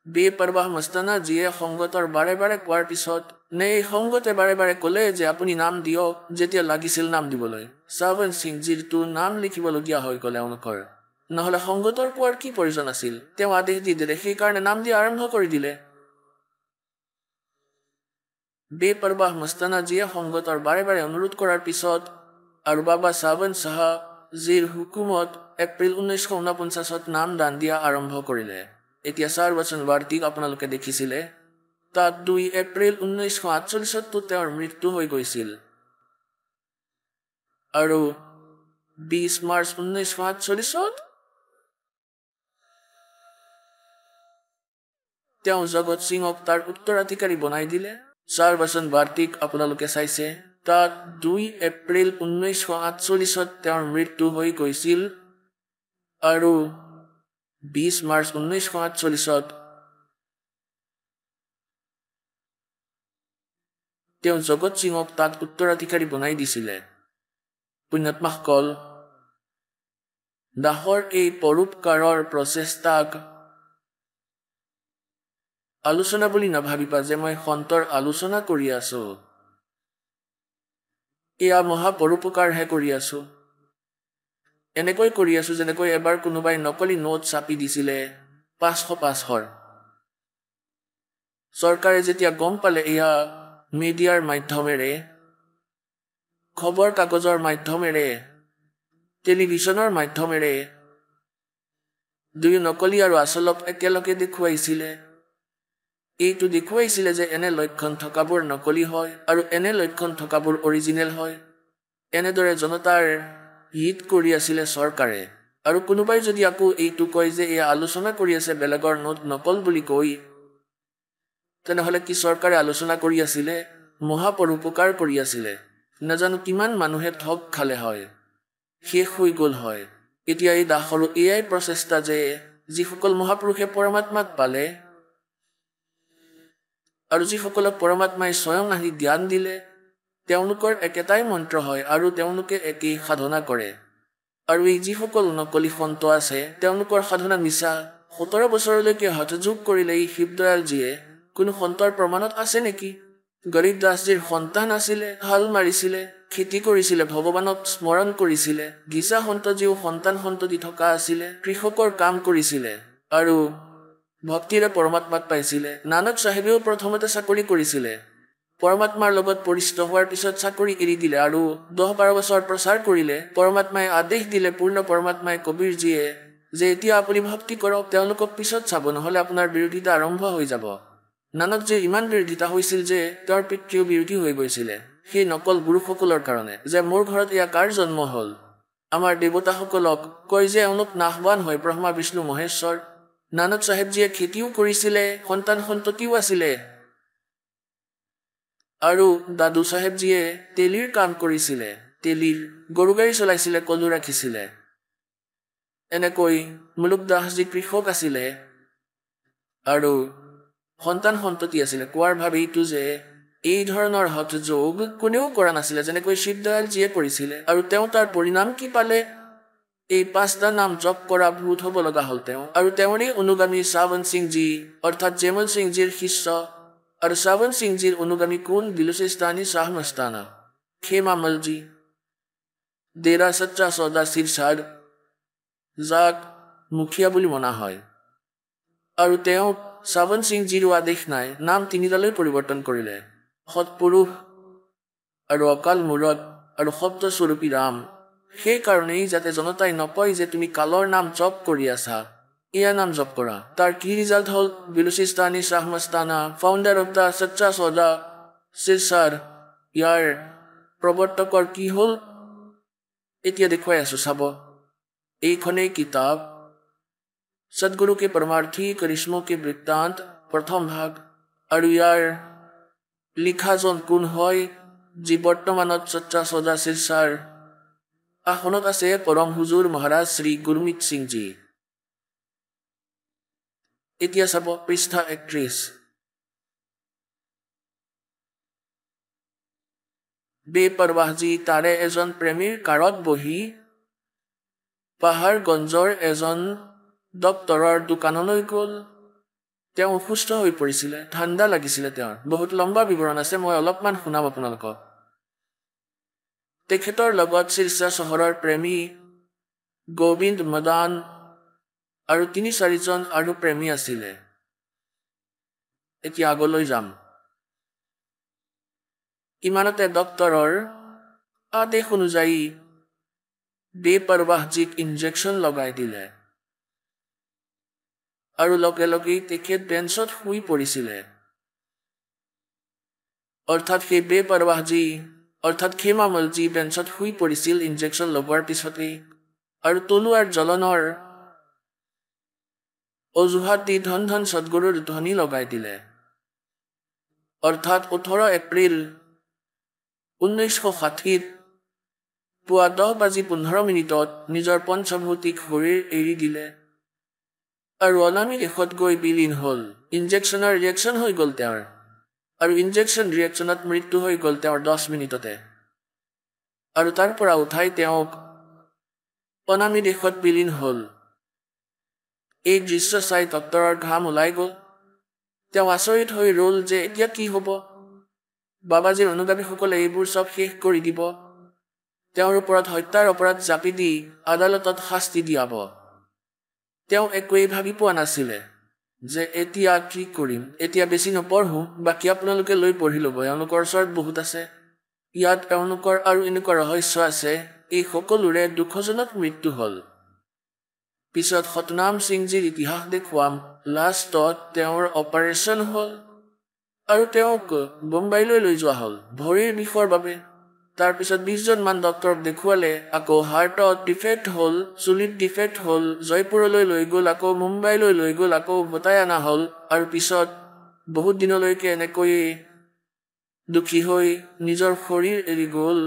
বেপৰৱাহ মস্তানা জীয়ে সংগতৰ বাৰে বাৰে কোৱাৰ পিছত এই সংগতে বাৰে বাৰে ক'লে যে আপুনি নাম দিয়ক যেতিয়া লাগিছিল নাম দিবলৈ। শ্ৰাৱণ সিংজীৰটো নাম লিখিবলগীয়া হৈ গ'ল এওঁলোকৰ। নহ'লে সংগতৰ কোৱাৰ কি প্ৰয়োজন আছিল? তেওঁ আদেশ দি দিলে, সেইকাৰণে নাম দিয়া আৰম্ভ কৰি দিলে। বেপৰৱাহ মস্তানা জীয়ে সংগতৰ বাৰে বাৰে অনুৰোধ কৰাৰ পিছত আৰু বাবা শ্ৰাৱণ শাহ জীৰ হুকুমত এপ্ৰিল 1949 নাম দান দিয়া আৰম্ভ কৰিলে। এতিয়া চাৰবচন বাৰ্তিক আপোনালোকে দেখিছিলে, তাত 2 এপ্ৰিল 1948 তেওঁৰ মৃত্যু হৈ গৈছিল আৰু 20 মাৰ্চ 1948 তেওঁ জগত সিঙক তাৰ উত্তৰাধিকাৰী বনাই দিলে। চাৰবচন বাৰ্তিক আপোনালোকে চাইছে, তাত 2 এপ্ৰিল 1948 তেওঁৰ মৃত্যু হৈ গৈছিল আৰু 20 মাৰ্চ 1948 তেওঁ জগত সিঙক তাত উত্তৰাধিকাৰী বনাই দিছিলে। পুণ্যাত্মাসকল, দাসৰ এই পৰোপকাৰৰ প্ৰচেষ্টাক আলোচনা বুলি নাভাবিবা যে মই সন্তৰ আলোচনা কৰি আছো। এয়া মহাপৰোপকাৰহে কৰি আছো। এনেকৈ কৰি আছো যেনেকৈ এবাৰ কোনোবাই নকলি নোট চাপি দিছিলে 500 চৰকাৰে যেতিয়া গম পালে এয়া মিডিয়াৰ মাধ্যমেৰে, খবৰ কাগজৰ মাধ্যমেৰে, টেলিভিছনৰ মাধ্যমেৰে দুয়ো নকলি আৰু আচলক একেলগে দেখুৱাইছিলে। এইটো দেখুৱাইছিলে যে এনে লক্ষণ থকাবোৰ নকলি হয় আৰু এনে লক্ষণ থকাবোৰ অৰিজিনেল হয়। এনেদৰে জনতাৰ হিত কৰি আছিলে চৰকাৰে। আৰু কোনোবাই যদি আকৌ এইটো কয় যে এয়া আলোচনা কৰি আছে বেলেগৰ নোট নকল বুলি কৈ, তেনেহ'লে কি চৰকাৰে আলোচনা কৰি আছিলে? মহাপৰোপকাৰ কৰি আছিলে। নাজানো কিমান মানুহে ঠগ খালে হয়, শেষ হৈ গ'ল হয়। এতিয়া এই দাসৰো এয়াই প্ৰচেষ্টা যে যিসকল মহাপুৰুষে পৰমাত্মাক পালে আৰু যিসকলক পৰমাত্মাই স্বয়ং আহি জ্ঞান দিলে, তেওঁলোকৰ একেটাই মন্ত্ৰ হয় আৰু তেওঁলোকে একেই সাধনা কৰে। আৰু এই যিসকল নকলি সন্ত আছে তেওঁলোকৰ সাধনা মিছা, 17 বছৰলৈকে হঠযোগ কৰিলে এই শিৱদয়ালজীয়ে কোনো সন্তৰ প্ৰমাণত আছে নেকি? গৰীব দাসজীৰ সন্তান আছিলে, হাল মাৰিছিলে, খেতি কৰিছিলে, ভগৱানক স্মৰণ কৰিছিলে। গীছা সন্তজীও সন্তান সন্ততি থকা আছিলে, কৃষকৰ কাম কৰিছিলে আৰু ভক্তিৰে পৰমাত্মাক পাইছিলে। নানক চাহেবেও প্ৰথমতে চাকৰি কৰিছিলে, পৰমাত্মাৰ লগত পৰিচিত হোৱাৰ পিছত চাকৰি এৰি দিলে আৰু 10-12 বছৰ প্ৰচাৰ কৰিলে। পৰমাত্মাই আদেশ দিলে, পূৰ্ণ পৰমাত্মাই কবিৰজীয়ে, যে এতিয়া আপুনি ভক্তি কৰক, তেওঁলোকক পিছত চাব, নহ'লে আপোনাৰ বিৰোধিতা আৰম্ভ হৈ যাব। নানকজীৰ ইমান বিৰোধিতা হৈছিল যে তেওঁৰ পিতৃও বিৰোধী হৈ গৈছিলে সেই নকল গুৰুসকলৰ কাৰণে, যে মোৰ ঘৰত এয়া কাৰ জন্ম হ'ল। আমাৰ দেৱতাসকলক কয় যে এওঁলোক নাশৱান হয়, ব্ৰহ্মা বিষ্ণু মহেশ্বৰ। নানক চাহেবজীয়ে খেতিও কৰিছিলে, সন্তান সন্ততিও আছিলে আৰু দাদু চাহেবজীয়ে তেলিৰ কাম কৰিছিলে, তেলিৰ গৰু গাড়ী চলাইছিলে, কলো ৰাখিছিলে। এনেকৈ মুলুক দাসজী কৃষক আছিলে আৰু সন্তান সন্ততি আছিলে। কোৱাৰ ভাৱে এইটো যে এই ধৰণৰ হঠযোগ কোনেও কৰা নাছিলে, যেনেকৈ শিৱদয়ালজীয়ে কৰিছিলে। আৰু তেওঁ তাৰ পৰিণাম কি পালে? এই 5টা নাম জপ কৰা ভূত হ'ব লগা হ'ল তেওঁ। আৰু তেওঁৰে অনুগামী শ্ৰাৱণ সিংজী, অৰ্থাৎ জেমল সিংজীৰ শিষ্য। আৰু শ্ৰাৱণ সিংজীৰ অনুগামী কোন? বিলুচিস্তানী শাহ মস্তানা, খেমামলজী, ডেৰা সচ্চা সৌদা শিৰসাদ, যাক মুখীয়া বুলি মনা হয়। আৰু তেওঁ শ্ৰাৱণ সিংজীৰো আদেশ নাই, নাম 3টালৈ পৰিৱৰ্তন কৰিলে, সৎপুৰুষ আৰু অকাল মূৰত আৰু শব্দস্বৰূপী ৰাম। সেইকাৰণেই যাতে জনতাই নকয় যে তুমি কালৰ নাম জপ কৰি আছা, এয়া নাম জপ কৰা। তাৰ কি ৰিজাল্ট হ'ল? বিলুচিস্তানী শাহ মস্তানা, ফাউণ্ডাৰ অফ দ্য সচ্চা সৌদা শিৰসাদ, ইয়াৰ প্ৰৱৰ্তকৰ কি হ'ল এতিয়া দেখুৱাই আছো, চাব। এইখনেই কিতাপ সদগুৰু কে পৰমাৰ্থী কৰিশ্মো কে বৃত্তান্ত, প্ৰথম ভাগ। আৰু ইয়াৰ লিখাজন কোন হয়? যি বৰ্তমানত সচ্চা সৌদা শিৰসাৰ আসনত আছে, পৰম হুজুৰ মহাৰাজ শ্ৰী গুৰমিত সিংজী। এতিয়া চাব পৃষ্ঠা 31। বেপৰৱাহজী তাৰে এজন প্ৰেমীৰ কাৰত বহি পাহাৰগঞ্জৰ এজন ডক্তৰৰ দোকানলৈ গ'ল। তেওঁ অসুস্থ হৈ পৰিছিলে, ঠাণ্ডা লাগিছিলে তেওঁৰ। বহুত লম্বা বিৱৰণ আছে, মই অলপমান শুনাম আপোনালোকক। তেখেতৰ লগত শিৰসা চহৰৰ প্ৰেমী গোবিন্দ মদান আৰু 3-4জন আৰু প্ৰেমী আছিলে। এতিয়া আগলৈ যাম। ইমানতে ডক্তৰৰ আদেশ অনুযায়ী বেপৰৱাহজীক ইনজেকশ্যন লগাই দিলে আৰু লগে লগেই তেখেত বেঞ্চত শুই পৰিছিলে। অৰ্থাৎ সেই বেপৰৱাহজী অৰ্থাৎ খেমামলজী বেঞ্চত শুই পৰিছিল ইনজেকশ্যন লগোৱাৰ পিছতেই। আৰু তলুৱাৰ জ্বলনৰ অজুহাত দি ধন ধন সদগুৰুৰ ধ্বনি লগাই দিলে। অৰ্থাৎ 18 এপ্ৰিল 1960 পুৱা 10:15 নিজৰ পঞ্চভৌতিক শৰীৰ এৰি দিলে আৰু অনামী দেশত গৈ বিলীন হ'ল। ইনজেকশ্যনৰ ৰিয়েকশ্যন হৈ গ'ল তেওঁৰ, আৰু ইনজেকশ্যন ৰিয়েকশ্যনত মৃত্যু হৈ গ'ল তেওঁৰ 10 মিনিটতে। আৰু তাৰ পৰা উঠাই তেওঁক অনামী দেশত বিলীন হ'ল। এই দৃশ্য চাই ডক্তৰৰ ঘাম ওলাই গ'ল। তেওঁ আচৰিত হৈ ৰ'ল যে এতিয়া কি হ'ব। বাবাজীৰ অনুগামীসকলে এইবোৰ চব শেষ কৰি দিব, তেওঁৰ ওপৰত হত্যাৰ অপৰাধ জাপি দি আদালতত শাস্তি দিয়াব। তেওঁ একোৱেই ভাবি পোৱা নাছিলে যে এতিয়া কি কৰিম। এতিয়া বেছি নপঢ়ো, বাকী আপোনালোকে লৈ পঢ়ি ল'ব, এওঁলোকৰ ওচৰত বহুত আছে। ইয়াত এওঁলোকৰ আৰু এনেকুৱা ৰহস্য আছে। এই সকলোৰে দুখজনক মৃত্যু হ'ল। পিছত সতনাম সিংজীৰ ইতিহাস দেখুৱাম। লাষ্টত তেওঁৰ অপাৰেশ্যন হ'ল আৰু তেওঁক বোম্বাইলৈ লৈ যোৱা হ'ল ভৰিৰ বিষৰ বাবে। তাৰপিছত 20জনমান ডক্তৰক দেখুৱালে, আকৌ হাৰ্টত ডিফেক্ট হ'ল, চুলিত ডিফেক্ট হ'ল, জয়পুৰলৈ লৈ গ'ল, আকৌ মুম্বাইলৈ লৈ গ'ল, আকৌ উভতাই অনা হ'ল। আৰু পিছত বহুত দিনলৈকে এনেকৈয়ে দুখী হৈ নিজৰ শৰীৰ এৰি গ'ল।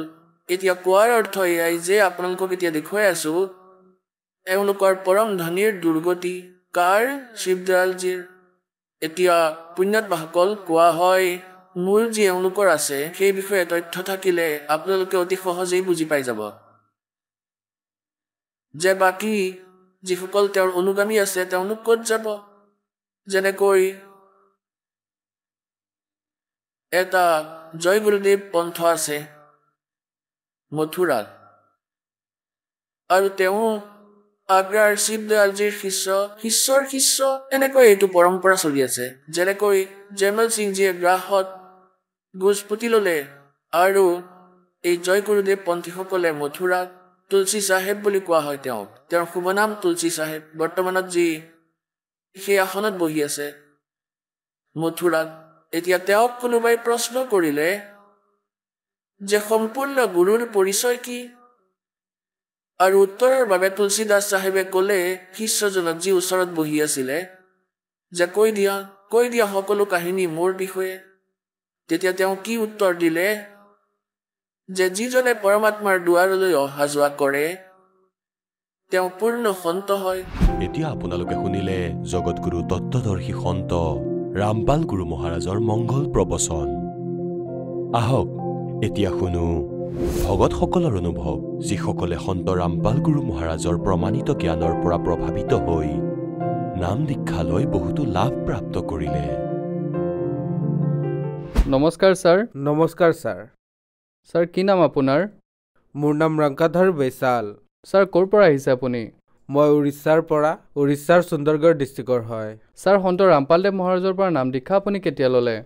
এতিয়া কোৱাৰ অৰ্থ এয়াই যে আপোনালোকক এতিয়া দেখুৱাই আছো এওঁলোকৰ পৰম ধনীৰ দুৰ্গতি। কাৰ? শিৱদয়ালজীৰ। এতিয়া পুণ্যাত্মাসকল কোৱা হয় মূল যি এওঁলোকৰ আছে সেই বিষয়ে তথ্য থাকিলে আপোনালোকে অতি সহজেই বুজি পাই যাব যে বাকী যিসকল তেওঁৰ অনুগামী আছে তেওঁলোক ক'ত যাব? যেনেকৈ এটা জয় গুৰুদেৱ পন্থ আছে মথুৰাত, আৰু তেওঁ আগ্ৰাৰ শিৱদয়ালজীৰ শিষ্য এনেকৈ এইটো পৰম্পৰা চলি আছে। যেনেকৈ জয়মল সিংজীয়ে গ্ৰাহত গোজ পুতি ল'লে, আৰু এই জয় গুৰুদেৱ পন্থীসকলে মথুৰাত তুলসী চাহেব বুলি কোৱা হয় তেওঁক। তেওঁৰ শুভ নাম তুলসী চাহেব। বৰ্তমানত যি সেই আসনত বহি আছে মথুৰাত, এতিয়া তেওঁক কোনোবাই প্ৰশ্ন কৰিলে যে সম্পূৰ্ণ গুৰুৰ পৰিচয় কি, আৰু উত্তৰৰ বাবে তুলসীদাস চাহেবে ক'লে শিষ্যজনক যি ওচৰত বহি আছিলে যে কৈ দিয়া সকলো কাহিনী মোৰ বিষয়ে। তেতিয়া তেওঁ কি উত্তৰ দিলে যে যিজনে পৰমাত্মাৰ দুৱাৰলৈ অহা যোৱা কৰে তেওঁ পূৰ্ণ সন্ত হয়। এতিয়া আপোনালোকে শুনিলে জগতগুৰু তত্ত্বদৰ্শী সন্ত ৰামপাল গুৰু মহাৰাজৰ মংগল প্ৰবচন। আহক এতিয়া শুনো ভগতসকলৰ অনুভৱ, যিসকলে সন্ত ৰামপাল গুৰু মহাৰাজৰ প্ৰমাণিত জ্ঞানৰ পৰা প্ৰভাৱিত হৈ নাম দীক্ষা লৈ বহুতো লাভ প্ৰাপ্ত কৰিলে। নমস্কাৰ ছাৰ। নমস্কাৰ ছাৰ। ছাৰ কি নাম আপোনাৰ? মোৰ নাম ৰংকাধৰ বৈশাল। ছাৰ ক'ৰ পৰা আহিছে আপুনি? মই উৰিষ্যাৰ পৰা, উৰিষ্যাৰ সুন্দৰগড় ডিষ্ট্ৰিক্টৰ হয়। ছাৰ সন্ত ৰামপালদেৱ মহাৰাজৰ পৰা নাম দীক্ষা আপুনি কেতিয়া ল'লে?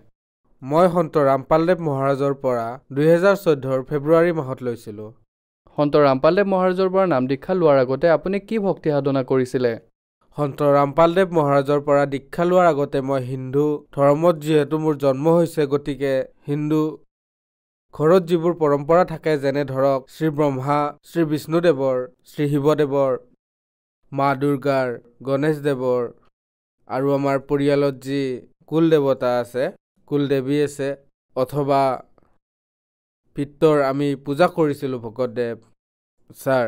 মই সন্ত ৰামপালদেৱ মহাৰাজৰ পৰা 2014 ফেব্ৰুৱাৰী মাহত লৈছিলোঁ। সন্ত ৰামপালদেৱ মহাৰাজৰ পৰা নাম দীক্ষা লোৱাৰ আগতে আপুনি কি ভক্তি সাধনা কৰিছিলে? সন্ত ৰামপালদেৱ মহাৰাজৰ পৰা দীক্ষা লোৱাৰ আগতে মই হিন্দু ধৰ্মত যিহেতু মোৰ জন্ম হৈছে, গতিকে হিন্দু ঘৰত যিবোৰ পৰম্পৰা থাকে, যেনে ধৰক শ্ৰী ব্ৰহ্মা, শ্ৰী বিষ্ণুদেৱৰ, শ্ৰী শিৱদেৱৰ, মা দুৰ্গাৰ, গণেশদেৱৰ, আৰু আমাৰ পৰিয়ালত যি কুল দেৱতা আছে, কুল দেৱী আছে, অথবা পিত্তৰ আমি পূজা কৰিছিলোঁ ভকতদেৱ। ছাৰ,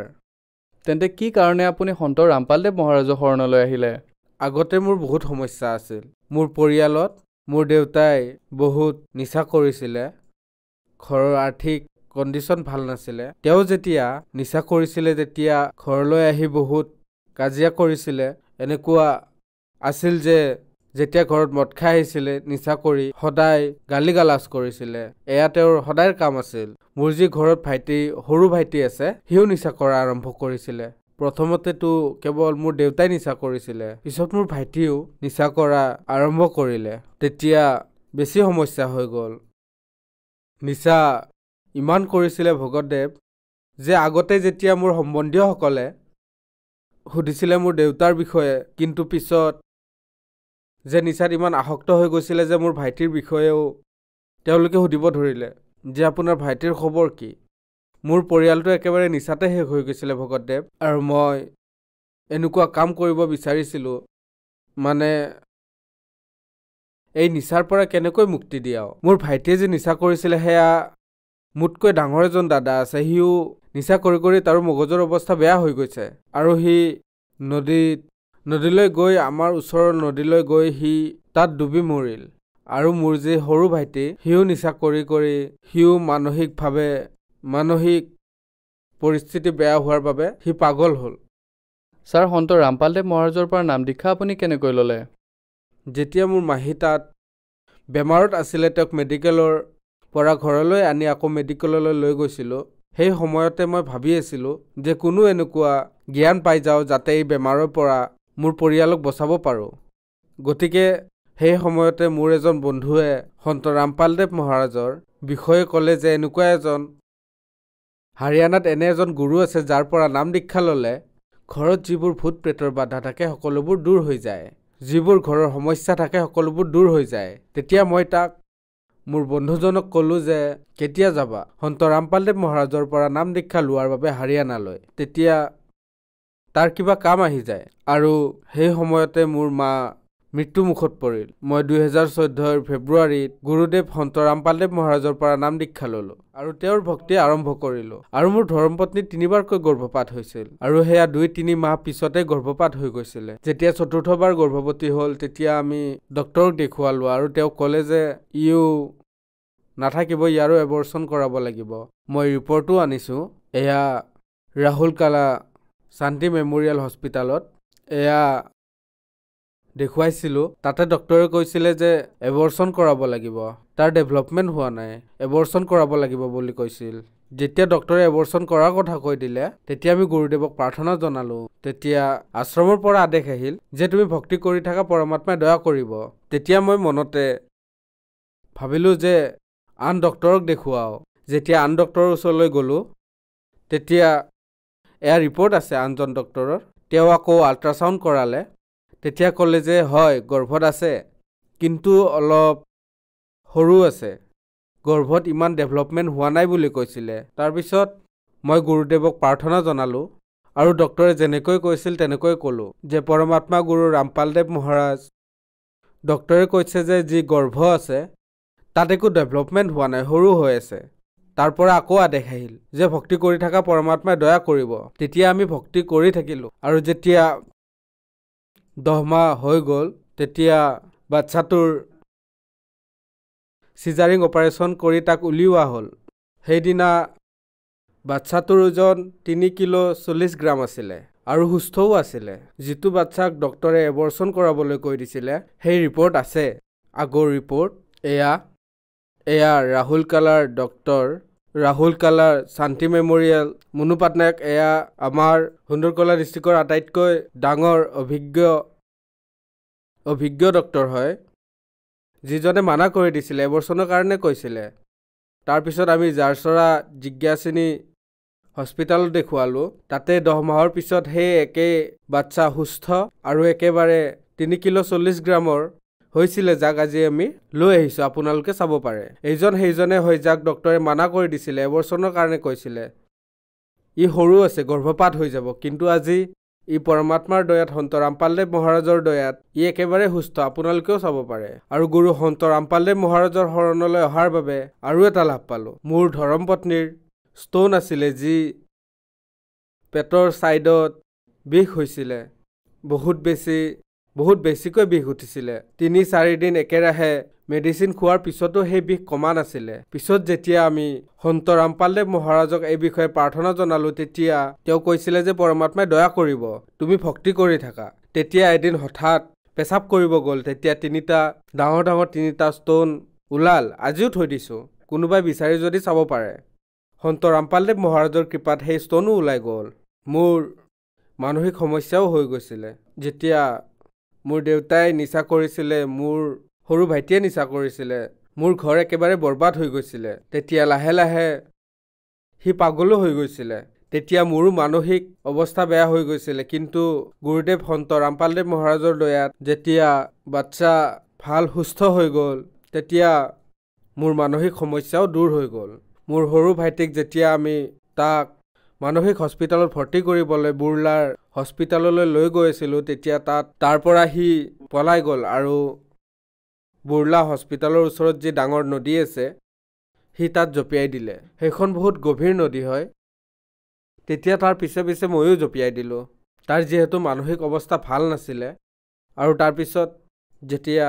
তেন্তে কি কাৰণে আপুনি সন্ত ৰামপালদেৱ মহাৰাজৰ শৰণলৈ আহিলে? আগতে মোৰ বহুত সমস্যা আছিল। মোৰ পৰিয়ালত মোৰ দেউতাই বহুত নিচা কৰিছিলে, ঘৰৰ আৰ্থিক কণ্ডিশ্যন ভাল নাছিলে। তেওঁ যেতিয়া নিচা কৰিছিলে তেতিয়া ঘৰলৈ আহি বহুত কাজিয়া কৰিছিলে। এনেকুৱা আছিল যে যেতিয়া ঘৰত মদ খাই আহিছিলে নিচা কৰি সদায় গালি গালাজ কৰিছিলে। এয়া তেওঁৰ সদায়ৰ কাম আছিল। মোৰ যি ঘৰত সৰু ভাইটি আছে, সিও নিচা কৰা আৰম্ভ কৰিছিলে। প্ৰথমতেতো কেৱল মোৰ দেউতাই নিচা কৰিছিলে, পিছত মোৰ ভাইটিও নিচা কৰা আৰম্ভ কৰিলে। তেতিয়া বেছি সমস্যা হৈ গ'ল। নিচা ইমান কৰিছিলে ভগতদেৱ যে আগতে যেতিয়া মোৰ সম্বন্ধীয়সকলে সুধিছিলে মোৰ দেউতাৰ বিষয়ে, কিন্তু পিছত যে নিচাত ইমান আসক্ত হৈ গৈছিলে যে মোৰ ভাইটিৰ বিষয়েও তেওঁলোকে সুধিব ধৰিলে যে আপোনাৰ ভাইটিৰ খবৰ কি। মোৰ পৰিয়ালটো একেবাৰে নিচাতে শেষ হৈ গৈছিলে ভগতদেৱ। আৰু মই এনেকুৱা কাম কৰিব বিচাৰিছিলোঁ, মানে এই নিচাৰ পৰা কেনেকৈ মুক্তি দিয়াও। মোৰ ভাইটিয়ে যে নিচা কৰিছিলে, সেয়া মোতকৈ ডাঙৰ এজন দাদা আছে, সিও নিচা কৰি কৰি তাৰো মগজৰ অৱস্থা বেয়া হৈ গৈছে। আৰু সি নদীলৈ গৈ, আমাৰ ওচৰৰ নদীলৈ গৈ সি তাত ডুবি মৰিল। আৰু মোৰ যি সৰু ভাইটি, সিও নিচা কৰি কৰি সিও মানসিক পৰিস্থিতি বেয়া হোৱাৰ বাবে সি পাগল হ'ল। ছাৰ সন্ত ৰামপালদেৱ মহাৰাজৰ পৰা নাম দীক্ষা আপুনি কেনেকৈ ল'লে? যেতিয়া মোৰ মাহী তাত বেমাৰত আছিলে, তেওঁক মেডিকেলৰ পৰা ঘৰলৈ আনি আকৌ মেডিকেললৈ লৈ গৈছিলোঁ, সেই সময়তে মই ভাবি আছিলোঁ যে কোনো এনেকুৱা জ্ঞান পাই যাওঁ যাতে এই বেমাৰৰ পৰা মোৰ পৰিয়ালক বচাব পাৰোঁ। গতিকে সেই সময়তে মোৰ এজন বন্ধুৱে সন্ত ৰামপালদেৱ মহাৰাজৰ বিষয়ে ক'লে যে এনেকুৱা হাৰিয়ানাত এনে এজন গুৰু আছে, যাৰ পৰা নাম দীক্ষা ল'লে ঘৰত যিবোৰ ভূত প্ৰেতৰ বাধা থাকে সকলোবোৰ দূৰ হৈ যায়, যিবোৰ ঘৰৰ সমস্যা থাকে সকলোবোৰ দূৰ হৈ যায়। তেতিয়া মই তাক মোৰ বন্ধুজনক ক'লোঁ যে কেতিয়া যাবা সন্ত ৰামপালদেৱ মহাৰাজৰ পৰা নাম দীক্ষা লোৱাৰ বাবে হাৰিয়ানালৈ, তেতিয়া তাৰ কিবা কাম আহি যায়। আৰু সেই সময়তে মোৰ মা মৃত্যু মুখত পৰিল। মই 2014 ফেব্ৰুৱাৰীত গুৰুদেৱ সন্ত ৰামপালদেৱ মহাৰাজৰ পৰা নাম দীক্ষা ল'লোঁ আৰু তেওঁৰ ভক্তি আৰম্ভ কৰিলোঁ। আৰু মোৰ ধৰ্মপত্নী 3বাৰকৈ গৰ্ভপাত হৈছিল, আৰু সেয়া 2-3 মাহ পিছতে গৰ্ভপাত হৈ গৈছিলে। যেতিয়া 4থবাৰ গৰ্ভৱতী হ'ল, তেতিয়া আমি ডক্তৰক দেখুৱালোঁ, আৰু তেওঁ ক'লে যে ইও নাথাকিব, ইয়াৰো এবৰ্চন কৰাব লাগিব। মই ৰিপৰ্টো আনিছোঁ, এয়া ৰাহুল কালা শান্তি মেমৰিয়েল হস্পিটালত এয়া দেখুৱাইছিলোঁ। তাতে ডক্টৰে কৈছিলে যে এবৰ্চন কৰাব লাগিব, তাৰ ডেভেলপমেণ্ট হোৱা নাই, এবৰ্চন কৰাব লাগিব বুলি কৈছিল। যেতিয়া ডক্টৰে এবৰ্চন কৰাৰ কথা কৈ দিলে তেতিয়া আমি গুৰুদেৱক প্ৰাৰ্থনা জনালোঁ। তেতিয়া আশ্ৰমৰ পৰা আদেশ আহিল যে তুমি ভক্তি কৰি থকা, পৰমাত্মাই দয়া কৰিব। তেতিয়া মই মনতে ভাবিলোঁ যে আন ডক্টৰক দেখুৱাওঁ। যেতিয়া আন ডক্টৰৰ ওচৰলৈ গ'লোঁ তেতিয়া এয়া ৰিপৰ্ট আছে আনজন ডক্টৰৰ। তেওঁ আকৌ আল্ট্ৰাচাউণ্ড কৰালে। তেতিয়া ক'লে যে হয় গৰ্ভত আছে, কিন্তু অলপ সৰু আছে, গৰ্ভত ইমান ডেভেলপমেণ্ট হোৱা নাই বুলি কৈছিলে। তাৰপিছত মই গুৰুদেৱক প্ৰাৰ্থনা জনালোঁ আৰু ডক্টৰে যেনেকৈ কৈছিল তেনেকৈ ক'লোঁ যে পৰমাত্মা গুৰু ৰামপালদেৱ মহাৰাজ, ডক্টৰে কৈছে যে যি গৰ্ভ আছে তাত একো ডেভেলপমেণ্ট হোৱা নাই, সৰু হৈ আছে। তাৰ পৰা আকৌ আদেশ আহিল যে ভক্তি কৰি থকা, পৰমাত্মাই দয়া কৰিব। তেতিয়া আমি ভক্তি কৰি থাকিলোঁ আৰু যেতিয়া 10 মাহ হৈ গ'ল তেতিয়া বাচ্চাটোৰ চিজাৰিং অপাৰেশ্যন কৰি তাক উলিওৱা হ'ল। সেইদিনা বাচ্চাটোৰ ওজন 3 কিলো 40 গ্ৰাম আছিলে আৰু সুস্থও আছিলে। যিটো বাচ্চাক ডক্টৰে এবৰ্চন কৰাবলৈ কৈ দিছিলে সেই ৰিপৰ্ট আছে, আগৰ ৰিপৰ্ট। এয়া Rahul colour doctor, Rahul colour শান্তি মেমৰিয়েল, মুনু পাটনায়ক। এয়া আমাৰ সুন্দৰকলা ডিষ্ট্ৰিক্টৰ আটাইতকৈ ডাঙৰ অভিজ্ঞ ডক্টৰ হয়, যিজনে মানা কৰি দিছিলে, এবৰ্চনৰ কাৰণে কৈছিলে। তাৰপিছত আমি জাৰচৰা জিজ্ঞাসিনী হস্পিটালত দেখুৱালোঁ। তাতে 10 মাহৰ পিছত সেই একেই বাচ্চা সুস্থ আৰু একেবাৰে 3 কিলো 40 গ্ৰামৰ হৈছিলে, যাক আজি আমি লৈ আহিছোঁ, আপোনালোকে চাব পাৰে। এইজন সেইজনে হয় যাক ডক্টৰে মানা কৰি দিছিলে, এবৰ্চনৰ কাৰণে কৈছিলে। ই সৰু আছে, গৰ্ভপাত হৈ যাব, কিন্তু আজি ই পৰমাত্মাৰ দয়াত, সন্ত ৰামপালদেৱ মহাৰাজৰ দয়াত ই একেবাৰে সুস্থ, আপোনালোকেও চাব পাৰে। আৰু গুৰু সন্ত ৰামপালদেৱ মহাৰাজৰ শৰণলৈ অহাৰ বাবে আৰু এটা লাভ পালোঁ। মোৰ ধৰ্মপত্নীৰ ষ্ট'ন আছিলে, যি পেটৰ ছাইডত বিষ হৈছিলে, বহুত বেছিকৈ বিষ উঠিছিলে। 3-4 দিন একেৰাহে মেডিচিন খোৱাৰ পিছতো সেই বিষ কমা নাছিলে। পিছত যেতিয়া আমি সন্ত ৰামপালদেৱ মহাৰাজক এই বিষয়ে প্ৰাৰ্থনা জনালোঁ তেতিয়া তেওঁ কৈছিলে যে পৰমাত্মাই দয়া কৰিব, তুমি ভক্তি কৰি থাকা। তেতিয়া এদিন হঠাৎ পেচাব কৰিব গ'ল। তেতিয়া 3টা ডাঙৰ 3টা ষ্ট'ন ওলাল। আজিও থৈ দিছোঁ, কোনোবাই বিচাৰি যদি চাব পাৰে। সন্ত ৰামপালদেৱ মহাৰাজৰ কৃপাত সেই ষ্ট'নো ওলাই গ'ল। মোৰ মানসিক সমস্যাও হৈ গৈছিলে। যেতিয়া মোৰ দেউতাই নিচা কৰিছিলে, মোৰ সৰু ভাইটিয়ে নিচা কৰিছিলে, মোৰ ঘৰ একেবাৰে বৰবাদ হৈ গৈছিলে। তেতিয়া লাহে লাহে সি পাগলো হৈ গৈছিলে। তেতিয়া মোৰো মানসিক অৱস্থা বেয়া হৈ গৈছিলে। কিন্তু গুৰুদেৱ সন্ত ৰামপালদেৱ মহাৰাজৰ দয়াত যেতিয়া বাচ্চা ভাল সুস্থ হৈ গ'ল তেতিয়া মোৰ মানসিক সমস্যাও দূৰ হৈ গ'ল। মোৰ সৰু ভাইটিক যেতিয়া আমি তাক মানসিক হস্পিটালত ভৰ্তি কৰিবলৈ বুৰ্লাৰ হস্পিটাললৈ লৈ গৈ আছিলোঁ, তেতিয়া তাৰ পৰা সি পলাই গ'ল আৰু বুৰ্লা হস্পিটালৰ ওচৰত যি ডাঙৰ নদী আছে সি তাত জঁপিয়াই দিলে। সেইখন বহুত গভীৰ নদী হয়। তেতিয়া তাৰ পিছে পিছে ময়ো জঁপিয়াই দিলোঁ। তাৰ যিহেতু মানসিক অৱস্থা ভাল নাছিলে আৰু তাৰপিছত যেতিয়া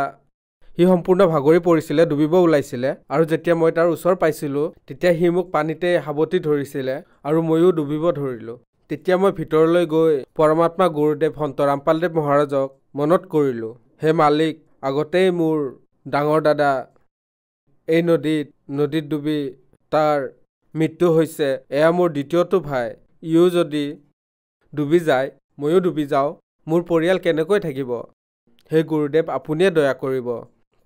সি সম্পূৰ্ণ ভাগৰি পৰিছিলে, ডুবিব ওলাইছিলে, আৰু যেতিয়া মই তাৰ ওচৰ পাইছিলোঁ তেতিয়া সি মোক পানীতে সাৱটি ধৰিছিলে আৰু ময়ো ডুবিব ধৰিলোঁ। তেতিয়া মই ভিতৰলৈ গৈ পৰমাত্মা গুৰুদেৱ সন্ত ৰামপালদেৱ মহাৰাজক মনত কৰিলোঁ, হে মালিক, আগতেই মোৰ ডাঙৰ দাদা এই নদীত ডুবি তাৰ মৃত্যু হৈছে। এয়া মোৰ দ্বিতীয়টো ভাই, ইও যদি ডুবি যায়, ময়ো ডুবি যাওঁ, মোৰ পৰিয়াল কেনেকৈ থাকিব? হে গুৰুদেৱ, আপুনিয়ে দয়া কৰিব,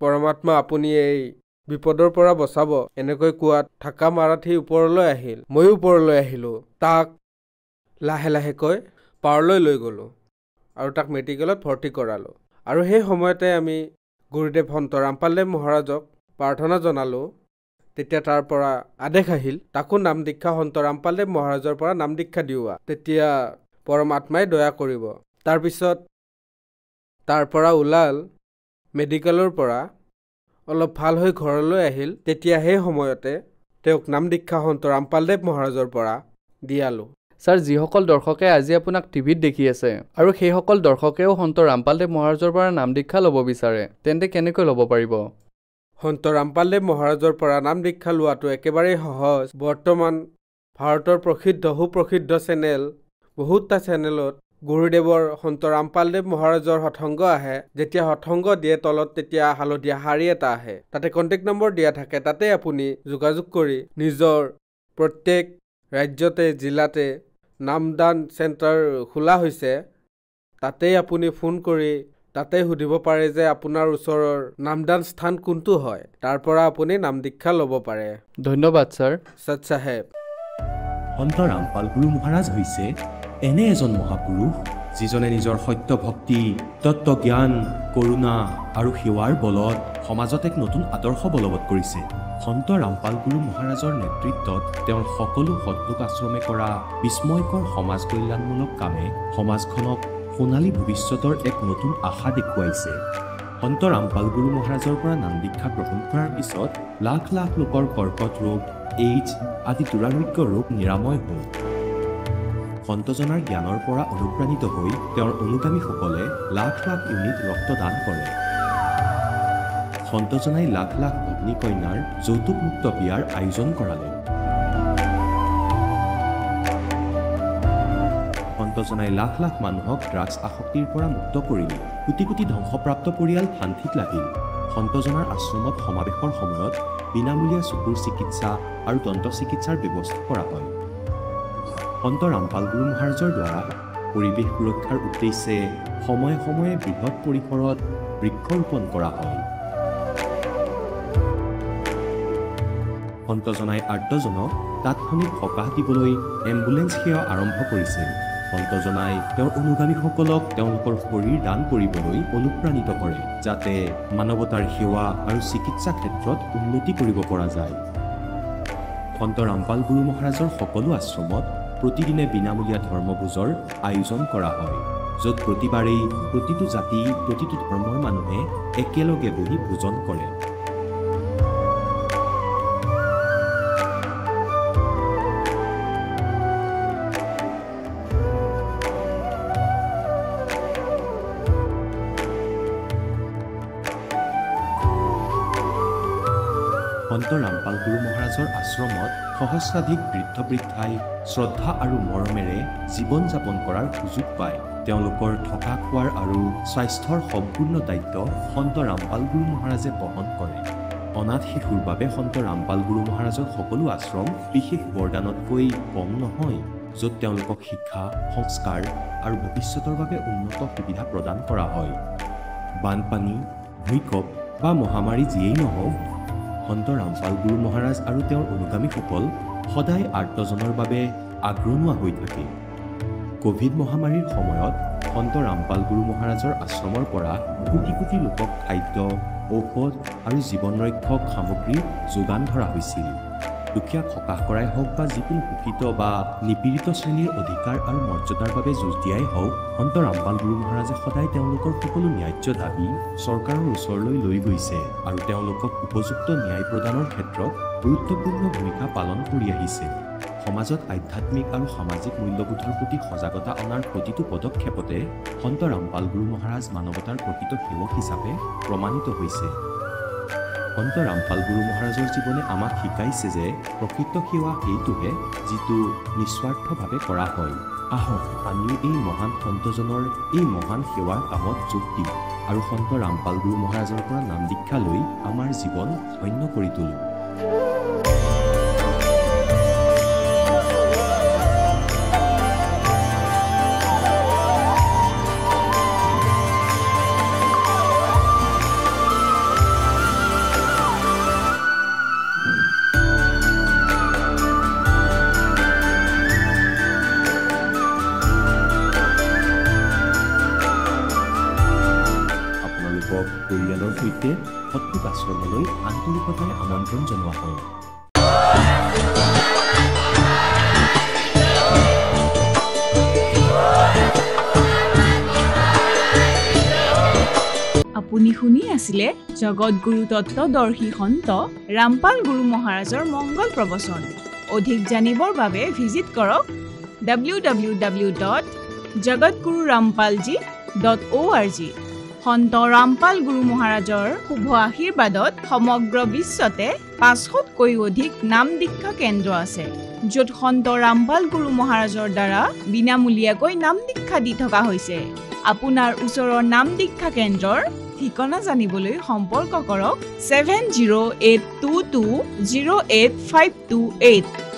পৰমাত্মা আপুনি এই বিপদৰ পৰা বচাব। এনেকৈ কোৱাত ঠাক্কা মাৰাত সি ওপৰলৈ আহিল। ময়ো ওপৰলৈ আহিলোঁ। তাক লাহে লাহেকৈ পাৰলৈ লৈ গ'লোঁ আৰু তাক মেডিকেলত ভৰ্তি কৰালোঁ। আৰু সেই সময়তে আমি গুৰুদেৱ সন্ত ৰামপালদেৱ মহাৰাজক প্ৰাৰ্থনা জনালোঁ। তেতিয়া তাৰ পৰা আদেশ আহিল তাকো নাম দীক্ষা, সন্ত ৰামপালদেৱ মহাৰাজৰ পৰা নাম দীক্ষা দিওৱা। তেতিয়া পৰমাত্মাই দয়া কৰিব। তাৰপিছত তাৰ পৰা ওলাল মেডিকেলৰ পৰা, অলপ ভাল হৈ ঘৰলৈ আহিল। তেতিয়া সেই সময়তে তেওঁক নাম দীক্ষা সন্ত ৰামপালদেৱ মহাৰাজৰ পৰা দিয়ালোঁ। ছাৰ, যিসকল দৰ্শকে আজি আপোনাক টিভিত দেখি আছে আৰু সেইসকল দৰ্শকেও সন্ত ৰামপালদেৱ মহাৰাজৰ পৰা নাম দীক্ষা ল'ব বিচাৰে, তেন্তে কেনেকৈ ল'ব পাৰিব? সন্ত ৰামপালদেৱ মহাৰাজৰ পৰা নাম দীক্ষা লোৱাটো একেবাৰেই সহজ। বৰ্তমান ভাৰতৰ সুপ্ৰসিদ্ধ চেনেল, বহুতটা চেনেলত গুৰুদেৱৰ সন্ত ৰামপালদেৱ মহাৰাজৰ সৎসংগ আহে যেতিয়া সৎসংগ দিয়ে তলত তেতিয়া হালধীয়া শাৰী এটা আহে তাতে কণ্টেক্ট নম্বৰ দিয়া থাকে তাতে আপুনি যোগাযোগ কৰি নিজৰ প্ৰত্যেক ৰাজ্যতে জিলাতে নামদান চেণ্টাৰ খোলা হৈছে তাতেই আপুনি ফোন কৰি তাতে সুধিব পাৰে যে আপোনাৰ ওচৰৰ নামদান স্থান কোনটো হয় তাৰ পৰা আপুনি নাম দীক্ষা ল'ব পাৰে ধন্যবাদ ছাৰ সৎ চাহেব সন্ত ৰামপাল গুৰু মহাৰাজ হৈছে এনে এজন মহাপুৰুষ যিজনে নিজৰ সত্য ভক্তি তত্ত্ব জ্ঞান কৰুণা আৰু সেৱাৰ বলত সমাজত এক নতুন আদৰ্শ বলবৎ কৰিছে সন্ত ৰামপাল গুৰু মহাৰাজৰ নেতৃত্বত তেওঁৰ সকলো সৎলোক আশ্ৰমে কৰা বিস্ময়কৰ সমাজ কল্যাণমূলক কামে সমাজখনক সোণালী ভৱিষ্যতৰ এক নতুন আশা দেখুৱাইছে সন্ত ৰামপাল গুৰু মহাৰাজৰ পৰা নাম দীক্ষা গ্ৰহণ কৰাৰ পিছত লাখ লাখ লোকৰ কৰ্কট ৰোগ এইডছ আদি দুৰাৰোগ্য ৰোগ নিৰাময় হ'ল সন্তজনাৰ জ্ঞানৰ পৰা অনুপ্ৰাণিত হৈ তেওঁৰ অনুগামীসকলে লাখ লাখ ইউনিট ৰক্তদান কৰে সন্তজনাই লাখ লাখ ভগ্নী কন্যাৰ যৌতুকমুক্ত বিয়াৰ আয়োজন কৰালে সন্তজনাই লাখ লাখ মানুহক ড্ৰাগছ আসক্তিৰ পৰা মুক্ত কৰিলে কোটি কোটি ধ্বংসপ্ৰাপ্ত পৰিয়াল শান্তিত লাগিল সন্তজনাৰ আশ্ৰমত সমাৱেশৰ সময়ত বিনামূলীয়া চকুৰ চিকিৎসা আৰু দন্ত চিকিৎসাৰ ব্যৱস্থা কৰা হয় সন্ত ৰামপাল গুৰু মহাৰাজৰ দ্বাৰা পৰিৱেশ সুৰক্ষাৰ উদ্দেশ্যে সময়ে সময়ে বৃহৎ পৰিসৰত বৃক্ষৰোপণ কৰা হয় সন্তজনাই আৰ্তজনক তাৎক্ষণিক সকাহ দিবলৈ এম্বুলেন্স সেৱা আৰম্ভ কৰিছে সন্তজনাই তেওঁৰ অনুগামীসকলক তেওঁলোকৰ শৰীৰ দান কৰিবলৈ অনুপ্ৰাণিত কৰে যাতে মানৱতাৰ সেৱা আৰু চিকিৎসা ক্ষেত্ৰত উন্নতি কৰিব পৰা যায় সন্ত ৰামপাল গুৰু মহাৰাজৰ সকলো আশ্ৰমত প্ৰতিদিনে বিনামূলীয়া ধৰ্মভোজৰ আয়োজন কৰা হয় য'ত প্ৰতিবাৰেই প্ৰতিটো জাতি প্ৰতিটো ধৰ্মৰ মানুহে একেলগে বহি ভোজন কৰে সন্ত ৰামপাল গুৰু মহাৰাজৰ আশ্ৰমত সহস্ৰাধিক বৃদ্ধ বৃদ্ধাই শ্ৰদ্ধা আৰু মৰমেৰে জীৱন যাপন কৰাৰ সুযোগ পায় তেওঁলোকৰ থকা খোৱাৰ আৰু স্বাস্থ্যৰ সম্পূৰ্ণ দায়িত্ব সন্ত ৰামপাল গুৰু মহাৰাজে বহন কৰে অনাথ শিশুৰ বাবে সন্ত ৰামপাল গুৰু মহাৰাজৰ সকলো আশ্ৰম বিশেষ বৰদানতকৈ কম নহয় য'ত তেওঁলোকক শিক্ষা সংস্কাৰ আৰু ভৱিষ্যতৰ বাবে উন্নত সুবিধা প্ৰদান কৰা হয় বানপানী ভূমিকম্প বা মহামাৰী যিয়েই নহওক সন্ত ৰামপাল গুৰু মহাৰাজ আৰু তেওঁৰ অনুগামীসকল সদায় আৰ্তজনৰ বাবে আগ্ৰহী হৈ থাকে কোভিড মহামাৰীৰ সময়ত সন্ত ৰামপাল গুৰু মহাৰাজৰ আশ্ৰমৰ পৰা কোটি কোটি লোকক খাদ্য ঔষধ আৰু জীৱন ৰক্ষক সামগ্ৰী যোগান ধৰা হৈছিল দুখীয়াক সকাহ কৰাই হওক বা যিকোনো শোষিত বা নিপীড়িত শ্ৰেণীৰ অধিকাৰ আৰু মৰ্যাদাৰ বাবে যুঁজ দিয়াই হওক সন্ত ৰামপাল গুৰু মহাৰাজে সদায় তেওঁলোকৰ সকলো ন্যায্য দাবী চৰকাৰৰ ওচৰলৈ লৈ গৈছে আৰু তেওঁলোকক উপযুক্ত ন্যায় প্ৰদানৰ ক্ষেত্ৰত গুৰুত্বপূৰ্ণ ভূমিকা পালন কৰি আহিছে সমাজত আধ্যাত্মিক আৰু সামাজিক মূল্যবোধৰ প্ৰতি সজাগতা অনাৰ প্ৰতিটো পদক্ষেপতে সন্ত ৰামপাল গুৰু মহাৰাজ মানৱতাৰ প্ৰকৃত সেৱক হিচাপে প্ৰমাণিত হৈছে সন্ত ৰামপাল গুৰু মহাৰাজৰ জীৱনে আমাক শিকাইছে যে প্ৰকৃত সেৱা সেইটোহে যিটো নিস্বাৰ্থভাৱে কৰা হয় আহক আমিও এই মহান সন্তজনৰ এই মহান সেৱাৰ কামত যোগ দিওঁ আৰু সন্ত ৰামপাল গুৰু মহাৰাজৰ পৰা নাম দীক্ষা লৈ আমাৰ জীৱন ধন্য কৰি তোলোঁ পৰিয়ালৰ সৈতে সৎলোক আশ্ৰমলৈ আন্তৰিকতাৰে আমন্ত্ৰণ জনোৱা হয় আপুনি শুনি আছিলে জগতগুৰু তত্ত্বদৰ্শী সন্ত ৰামপাল গুৰু মহাৰাজৰ মংগল প্ৰবচন অধিক জানিবৰ বাবে ভিজিট কৰক www.jagatgururampalji.org সন্ত ৰামপাল গুৰু মহাৰাজৰ শুভ আশীৰ্বাদত সমগ্ৰ বিশ্বতে 500তকৈ অধিক নাম দীক্ষা কেন্দ্ৰ আছে য'ত সন্ত ৰামপাল গুৰু মহাৰাজৰ দ্বাৰা বিনামূলীয়াকৈ নাম দীক্ষা দি থকা হৈছে। আপোনাৰ ওচৰৰ নাম দীক্ষা কেন্দ্ৰৰ ঠিকনা জানিবলৈ সম্পৰ্ক কৰক 7082208528।